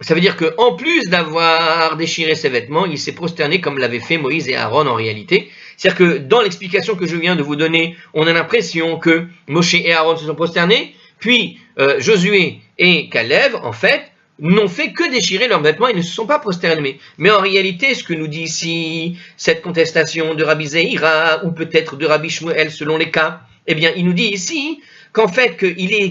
Ça veut dire qu'en plus d'avoir déchiré ses vêtements, il s'est prosterné comme l'avaient fait Moïse et Aaron en réalité. C'est-à-dire que dans l'explication que je viens de vous donner, on a l'impression que Moshe et Aaron se sont prosternés, puis Josué et Caleb, en fait, n'ont fait que déchirer leurs vêtements et ne se sont pas prosternés. Mais en réalité, ce que nous dit ici, cette contestation de Rabbi Zeira, ou peut-être de Rabbi Shmuel selon les cas, eh bien, il nous dit ici qu'en fait, il était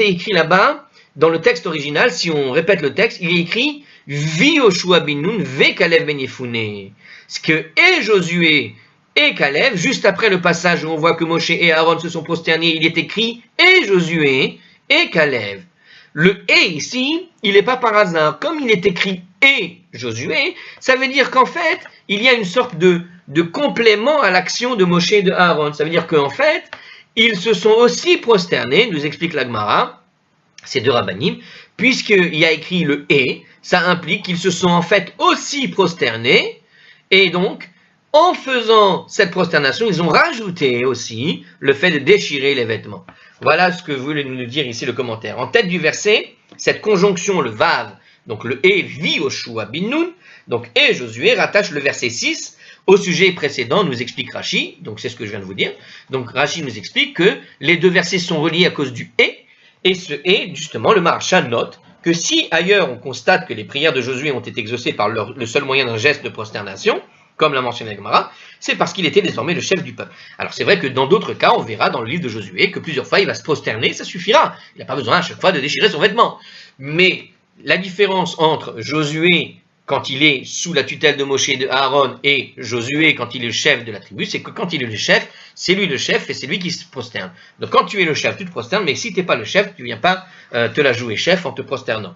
écrit là-bas, dans le texte original, si on répète le texte, il est écrit Vi Yoshua bin Nun ve Caleb ben Yefouné. Ce que et Josué et Caleb, juste après le passage où on voit que Moshe et Aaron se sont prosternés, il est écrit et Josué et Caleb. Le et ici, il n'est pas par hasard. Comme il est écrit et Josué, ça veut dire qu'en fait, il y a une sorte de complément à l'action de Moshe et de Aaron. Ça veut dire qu'en fait, ils se sont aussi prosternés, nous explique la Gemara, ces deux rabbanim, puisqu'il y a écrit le « et », ça implique qu'ils se sont en fait aussi prosternés, et donc, en faisant cette prosternation, ils ont rajouté aussi le fait de déchirer les vêtements. Voilà ce que voulait nous dire ici le commentaire. En tête du verset, cette conjonction, le « vav », donc le « et » vi Yoshua bin Nun, donc « et » Josué rattache le verset 6 au sujet précédent, nous explique Rashi, donc c'est ce que je viens de vous dire. Donc Rashi nous explique que les deux versets sont reliés à cause du « et », et ce « et », justement, le Maharsha note que si ailleurs on constate que les prières de Josué ont été exaucées par le seul moyen d'un geste de prosternation, comme l'a mentionné Gemara, c'est parce qu'il était désormais le chef du peuple. Alors c'est vrai que dans d'autres cas, on verra dans le livre de Josué que plusieurs fois il va se prosterner, ça suffira. Il n'a pas besoin à chaque fois de déchirer son vêtement. Mais la différence entre Josué quand il est sous la tutelle de Moshe et de Aaron et Josué quand il est le chef de la tribu, c'est que quand il est le chef, c'est lui le chef et c'est lui qui se prosterne. Donc quand tu es le chef, tu te prosternes, mais si tu n'es pas le chef, tu ne viens pas te la jouer chef en te prosternant.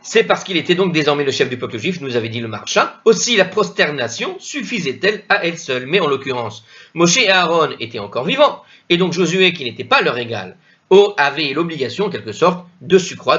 C'est parce qu'il était donc désormais le chef du peuple juif, nous avait dit le Maharsha. Aussi la prosternation suffisait-elle à elle seule. Mais en l'occurrence, Moshe et Aaron étaient encore vivants, et donc Josué, qui n'était pas leur égal, avait l'obligation, en quelque sorte, de surcroît,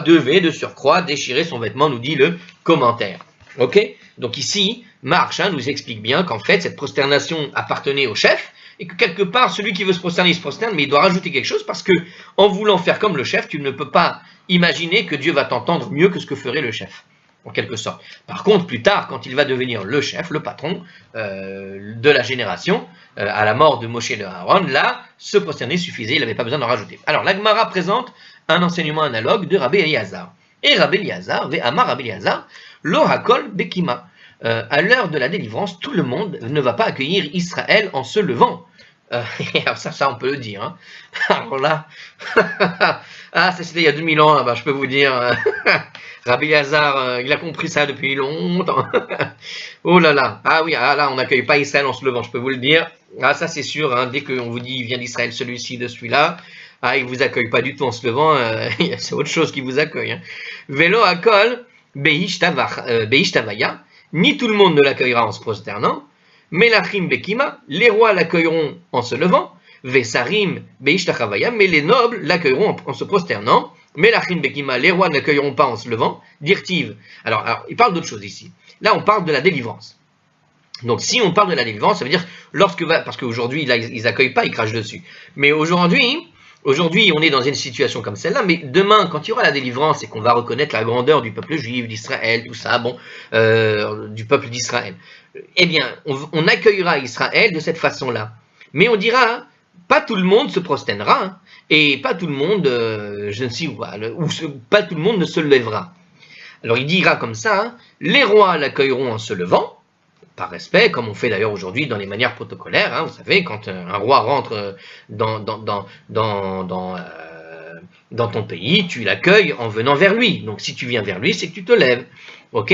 déchirer son vêtement, nous dit le commentaire. Ok? Donc ici, Maharsha nous explique bien qu'en fait, cette prosternation appartenait au chef, et que quelque part, celui qui veut se prosterner, il se prosterne, mais il doit rajouter quelque chose, parce que en voulant faire comme le chef, tu ne peux pas imaginer que Dieu va t'entendre mieux que ce que ferait le chef, en quelque sorte. Par contre, plus tard, quand il va devenir le chef, le patron de la génération, à la mort de Moshe et de Aaron, là, se prosterner suffisait, il n'avait pas besoin d'en rajouter. Alors, la Gemara présente un enseignement analogue de Rabbi Eliezer. Et Rabbi Eliezer, Ve'amar Rabbi Eliezer, lo hakol bekima. À l'heure de la délivrance, tout le monde ne va pas accueillir Israël en se levant. Alors ça, on peut le dire. Hein. Alors là, ça c'était il y a 2000 ans, je peux vous dire, Rabbi Eliezer, il a compris ça depuis longtemps. Oh là là, oui, là on n'accueille pas Israël en se levant, je peux vous le dire. Ça c'est sûr, hein, dès qu'on vous dit il vient d'Israël celui-ci, de celui-là, il ne vous accueille pas du tout en se levant, c'est autre chose qui vous accueille. Hein. Velo akol beish tavaya, ni tout le monde ne l'accueillera en se prosternant, Melachim Bekima, les rois l'accueilleront en se levant, Vesarim Beishtachavaya, mais les nobles l'accueilleront en se prosternant, Melachim Bekima, les rois ne l'accueilleront pas en se levant, Dirtiv. Alors, il parle d'autre chose ici. Là, on parle de la délivrance. Donc, si on parle de la délivrance, ça veut dire, parce qu'aujourd'hui, là, ils n'accueillent pas, ils crachent dessus. Mais aujourd'hui, on est dans une situation comme celle-là, mais demain, quand il y aura la délivrance et qu'on va reconnaître la grandeur du peuple juif, d'Israël, tout ça, du peuple d'Israël, eh bien, on accueillera Israël de cette façon-là. Mais on dira, pas tout le monde se prosternera, hein, et pas tout le monde, je ne sais où, pas tout le monde ne se lèvera. Alors il dira comme ça, hein, les rois l'accueilleront en se levant, par respect, comme on fait d'ailleurs aujourd'hui dans les manières protocolaires. Hein, vous savez, quand un roi rentre dans ton pays, tu l'accueilles en venant vers lui. Donc si tu viens vers lui, c'est que tu te lèves. Ok?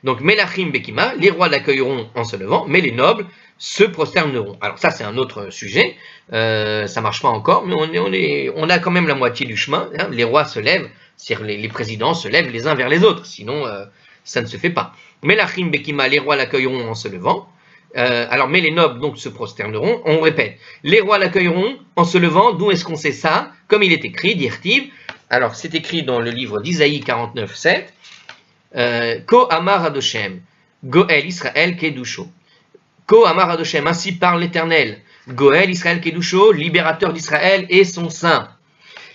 Donc Melachim Bekima, les rois l'accueilleront en se levant, mais les nobles se prosterneront. Alors ça c'est un autre sujet, ça marche pas encore, mais on a quand même la moitié du chemin. Hein, les rois se lèvent, c'est-à-dire les présidents se lèvent les uns vers les autres, sinon ça ne se fait pas. Melachim Bekima, les rois l'accueilleront en se levant. Mais les nobles donc se prosterneront. On répète, les rois l'accueilleront en se levant. D'où est-ce qu'on sait ça? Comme il est écrit, d'Irtiv. Alors c'est écrit dans le livre d'Isaïe 49:7. Ko Amar Adoshem, Goel Israël Kedusho. Ko Amar Adoshem, ainsi parle l'Éternel. Goel Israël Kedusho, libérateur d'Israël et son saint.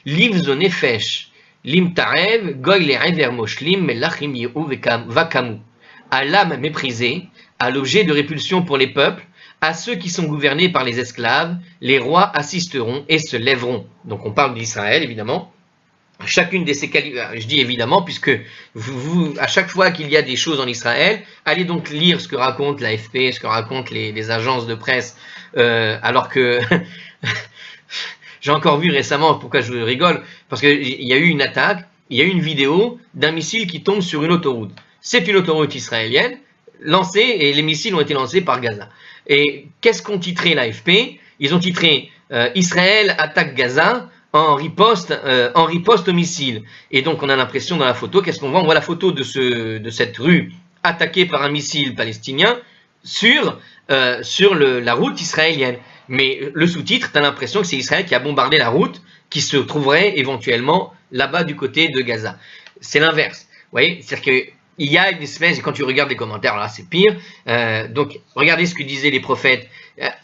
Livzo Nefesh, Lim Tarev, Goy Le'ever Moshlim, Melachim Yehu Vakamu. À l'âme méprisée, à l'objet de répulsion pour les peuples, à ceux qui sont gouvernés par les esclaves, les rois assisteront et se lèveront. Donc on parle d'Israël évidemment. Chacune de ces je dis évidemment, puisque à chaque fois qu'il y a des choses en Israël, allez donc lire ce que raconte l'AFP, ce que racontent les agences de presse, alors que j'ai encore vu récemment, pourquoi je rigole, parce qu'il y a eu une attaque, il y a eu une vidéo d'un missile qui tombe sur une autoroute. C'est une autoroute israélienne, lancée, et les missiles ont été lancés par Gaza. Et qu'est-ce qu'ont titré l'AFP? Ils ont titré Israël attaque Gaza en riposte au missile. Et donc on a l'impression dans la photo, qu'est-ce qu'on voit? On voit la photo de cette rue attaquée par un missile palestinien sur la route israélienne. Mais le sous-titre, tu as l'impression que c'est Israël qui a bombardé la route qui se trouverait éventuellement là-bas du côté de Gaza. C'est l'inverse. Vous voyez? C'est-à-dire que il y a une espèce, et quand tu regardes les commentaires, là c'est pire, donc regardez ce que disaient les prophètes,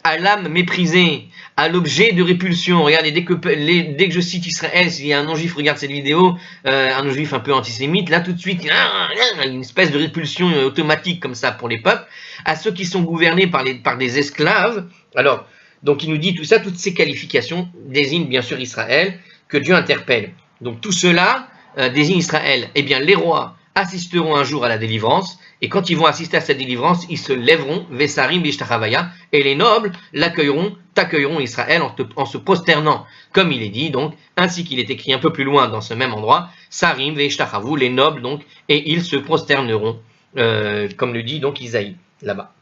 à l'âme méprisée, à l'objet de répulsion. Regardez, dès que je cite Israël, s'il y a un non-juif regarde cette vidéo, un non-juif un peu antisémite, là tout de suite, il y a une espèce de répulsion automatique comme ça pour les peuples, à ceux qui sont gouvernés par des esclaves. Alors, donc il nous dit tout ça, toutes ces qualifications désignent bien sûr Israël, que Dieu interpelle. Donc tout cela désigne Israël. Eh bien les rois assisteront un jour à la délivrance, et quand ils vont assister à cette délivrance, ils se lèveront, Vesarim Bishtachavaya, et les nobles t'accueilleront Israël en se prosternant, comme il est dit, donc, ainsi qu'il est écrit un peu plus loin dans ce même endroit, Sarim Veshtachavu, les nobles donc, et ils se prosterneront, comme le dit donc Isaïe, là-bas.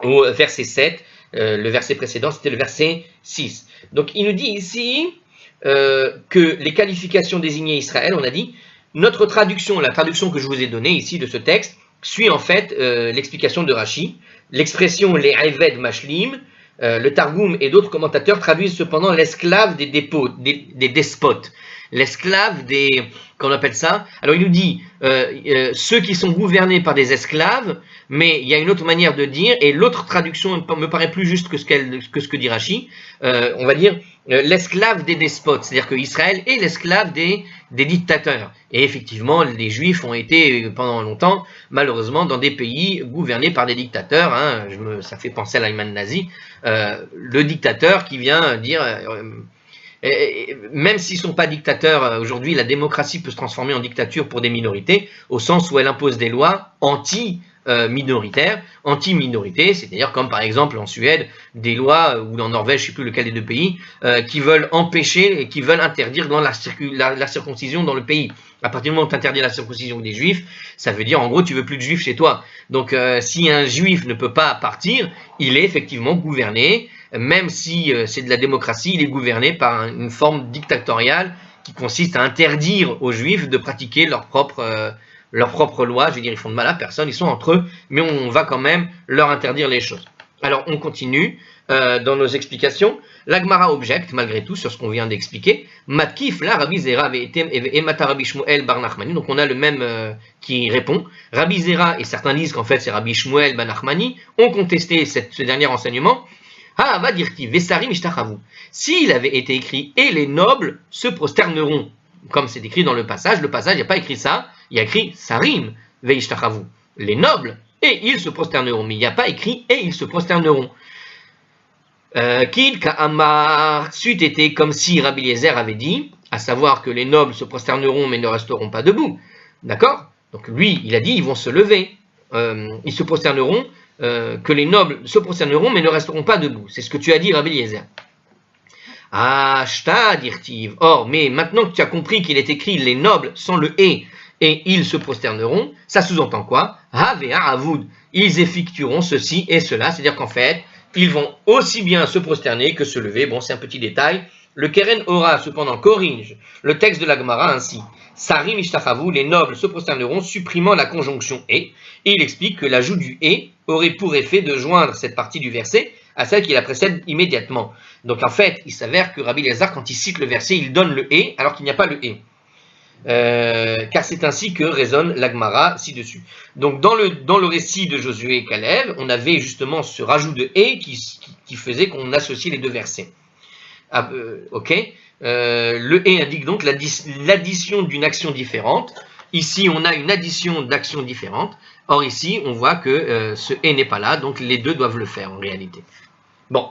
Au verset 7, le verset précédent, c'était le verset 6. Donc il nous dit ici que les qualifications désignées Israël, on a dit, notre traduction, la traduction que je vous ai donnée ici de ce texte, suit en fait l'explication de Rashi. L'expression les Eved Mashlim, le Targum et d'autres commentateurs traduisent cependant l'esclave des despotes, l'esclave des, qu'on appelle ça. Alors il nous dit ceux qui sont gouvernés par des esclaves, mais il y a une autre manière de dire, et l'autre traduction me paraît plus juste que ce que dit Rashi. On va dire l'esclave des despotes, c'est-à-dire que Israël est l'esclave des dictateurs. Et effectivement, les Juifs ont été pendant longtemps, malheureusement, dans des pays gouvernés par des dictateurs. Hein, ça fait penser à l'Allemagne nazie. Le dictateur qui vient dire, même s'ils ne sont pas dictateurs aujourd'hui, la démocratie peut se transformer en dictature pour des minorités, au sens où elle impose des lois anti-minorité, c'est d'ailleurs comme par exemple en Suède, des lois, ou en Norvège, je ne sais plus lequel des deux pays, qui veulent empêcher et qui veulent interdire dans la circoncision dans le pays. À partir du moment où tu interdis la circoncision des juifs, ça veut dire en gros tu veux plus de juifs chez toi. Donc si un juif ne peut pas partir, il est effectivement gouverné, même si c'est de la démocratie, il est gouverné par une forme dictatoriale qui consiste à interdire aux juifs de pratiquer leur propre loi. Je veux dire, ils font de mal à personne, ils sont entre eux, mais on va quand même leur interdire les choses. Alors on continue dans nos explications. L'Agmara objecte malgré tout sur ce qu'on vient d'expliquer. Matkif la Rabbi Zera et Mata Rabbi Shmuel bar Nachmani. Donc on a le même qui répond. Rabbi Zera, et certains disent qu'en fait c'est Rabbi Shmuel bar Nachmani, ont contesté ce dernier enseignement. Ah, va dire-t-il, Vesarim ishtachavu. S'il avait été écrit et les nobles se prosterneront, comme c'est écrit dans le passage, il n'y a pas écrit ça, il y a écrit Sarim veishtachavu, les nobles, et ils se prosterneront, mais il n'y a pas écrit et ils se prosterneront. Kil ka'amar, c'eût été comme si Rabbi Eliezer avait dit, à savoir que les nobles se prosterneront mais ne resteront pas debout. D'accord? Donc lui, il a dit, ils vont se lever, ils se prosterneront, que les nobles se prosterneront mais ne resteront pas debout. C'est ce que tu as dit, Rabbi Eliezer. Ah, shta, dirtiv. Or, mais maintenant que tu as compris qu'il est écrit les nobles sans le et ils se prosterneront, ça sous-entend quoi? Have et avoud. Ils effectueront ceci et cela, c'est-à-dire qu'en fait, ils vont aussi bien se prosterner que se lever. Bon, c'est un petit détail. Le Keren Ora, cependant, corrige le texte de la Gemara ainsi. Sarim ishtachavu, les nobles se prosterneront, supprimant la conjonction et il explique que l'ajout du et aurait pour effet de joindre cette partie du verset à celle qui la précède immédiatement. Donc en fait, il s'avère que Rabbi Eliezer, quand il cite le verset, il donne le et alors qu'il n'y a pas le et. Car c'est ainsi que résonne la Gemara ci-dessus. Donc dans le récit de Josué et Caleb, on avait justement ce rajout de et qui faisait qu'on associait les deux versets. Ok. Le et indique donc l'addition d'une action différente. Ici, on a une addition d'actions différentes. Or ici, on voit que ce et n'est pas là, donc les deux doivent le faire en réalité. Bon,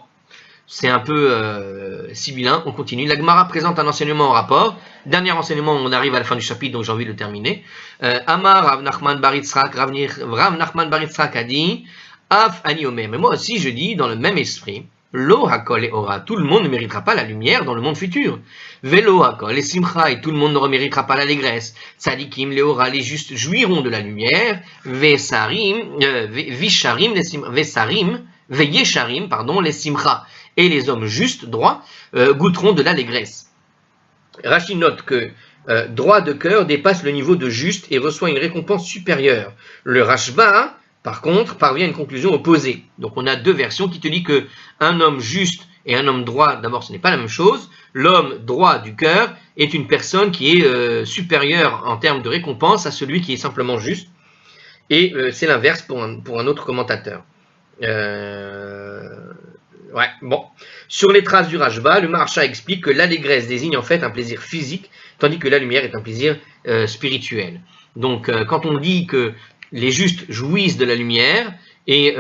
c'est un peu sibyllin, on continue. La Gemara présente un enseignement en rapport. Dernier enseignement, on arrive à la fin du chapitre, donc j'ai envie de le terminer. Amar Rav Nachman bar Yitzhak, Rav Nachman bar Yitzhak a dit, Af ani omer. Mais moi aussi, je dis dans le même esprit, Lo hakol et ora, tout le monde ne méritera pas la lumière dans le monde futur. Velo hakol et simcha, et tout le monde ne reméritera pas l'allégresse. Tzadikim, les ora, les justes jouiront de la lumière. Vesarim, veyesharim, les simcha, et les hommes justes, droits, goûteront de l'allégresse. Rashi note que droit de cœur dépasse le niveau de juste et reçoit une récompense supérieure. Le Rashba, par contre, parvient à une conclusion opposée. Donc on a deux versions qui te disent que un homme juste et un homme droit, d'abord ce n'est pas la même chose. L'homme droit du cœur est une personne qui est supérieure en termes de récompense à celui qui est simplement juste. Et c'est l'inverse pour un autre commentateur. Ouais, bon. Sur les traces du Rashba, le Maharsha explique que l'allégresse désigne en fait un plaisir physique, tandis que la lumière est un plaisir spirituel. Donc quand on dit que les justes jouissent de la lumière et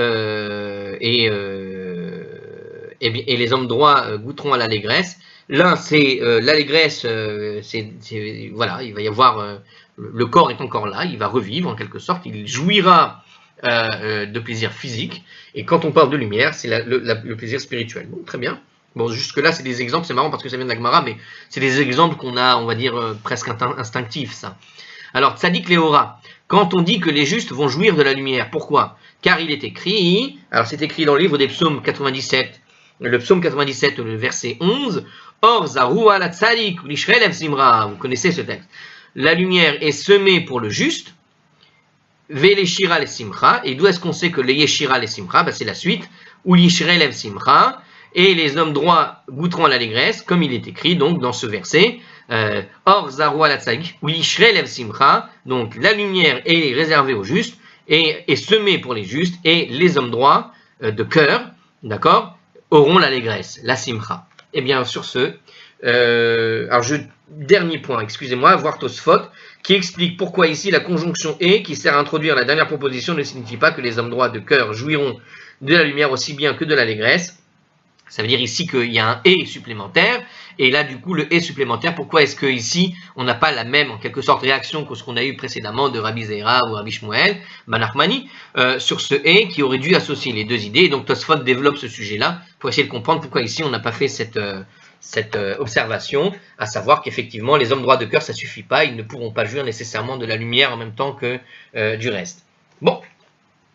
les hommes droits goûteront à l'allégresse. L'un, c'est l'allégresse, voilà, il va y avoir, le corps est encore là, il va revivre en quelque sorte, il jouira de plaisir physique. Et quand on parle de lumière, c'est le plaisir spirituel. Bon, très bien. Bon, jusque-là, c'est des exemples, c'est marrant parce que ça vient de la Gemara, mais c'est des exemples qu'on a, on va dire, presque instinctifs, ça. Alors, Tzadik Léora, quand on dit que les justes vont jouir de la lumière, pourquoi? Car il est écrit, alors c'est écrit dans le livre des psaumes 97, le psaume 97, le verset 11, Or Zaroua la Tzadik, l'Ishrelev Zimra, vous connaissez ce texte. la lumière est semée pour le juste, Veleshira le simcha, et d'où est-ce qu'on sait que le yeshira le simcha, c'est la suite, ou l'ishre lev simcha, et les hommes droits goûteront à l'allégresse, comme il est écrit donc dans ce verset, or zarua la tzadik, ou l'ishre lev simcha, donc la lumière est réservée aux justes, et est semée pour les justes, et les hommes droits de cœur, d'accord, auront l'allégresse, la simcha. Et bien sur ce, dernier point, excusez-moi, voir Tosfot, qui explique pourquoi ici la conjonction et, qui sert à introduire la dernière proposition, ne signifie pas que les hommes droits de cœur jouiront de la lumière aussi bien que de l'allégresse. Ça veut dire ici qu'il y a un et supplémentaire, et là du coup le et supplémentaire, pourquoi est-ce que ici on n'a pas la même en quelque sorte réaction que ce qu'on a eu précédemment de Rabbi Zeira ou Rabbi Shmuel, Nachmani, sur ce et qui aurait dû associer les deux idées, et donc Tosfot développe ce sujet-là pour essayer de comprendre pourquoi ici on n'a pas fait cette observation, à savoir qu'effectivement les hommes droits de cœur ça suffit pas, ils ne pourront pas jouir nécessairement de la lumière en même temps que du reste. Bon,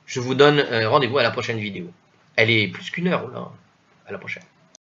je vous donne rendez-vous à la prochaine vidéo. Elle est plus qu'1 heure là. À la prochaine.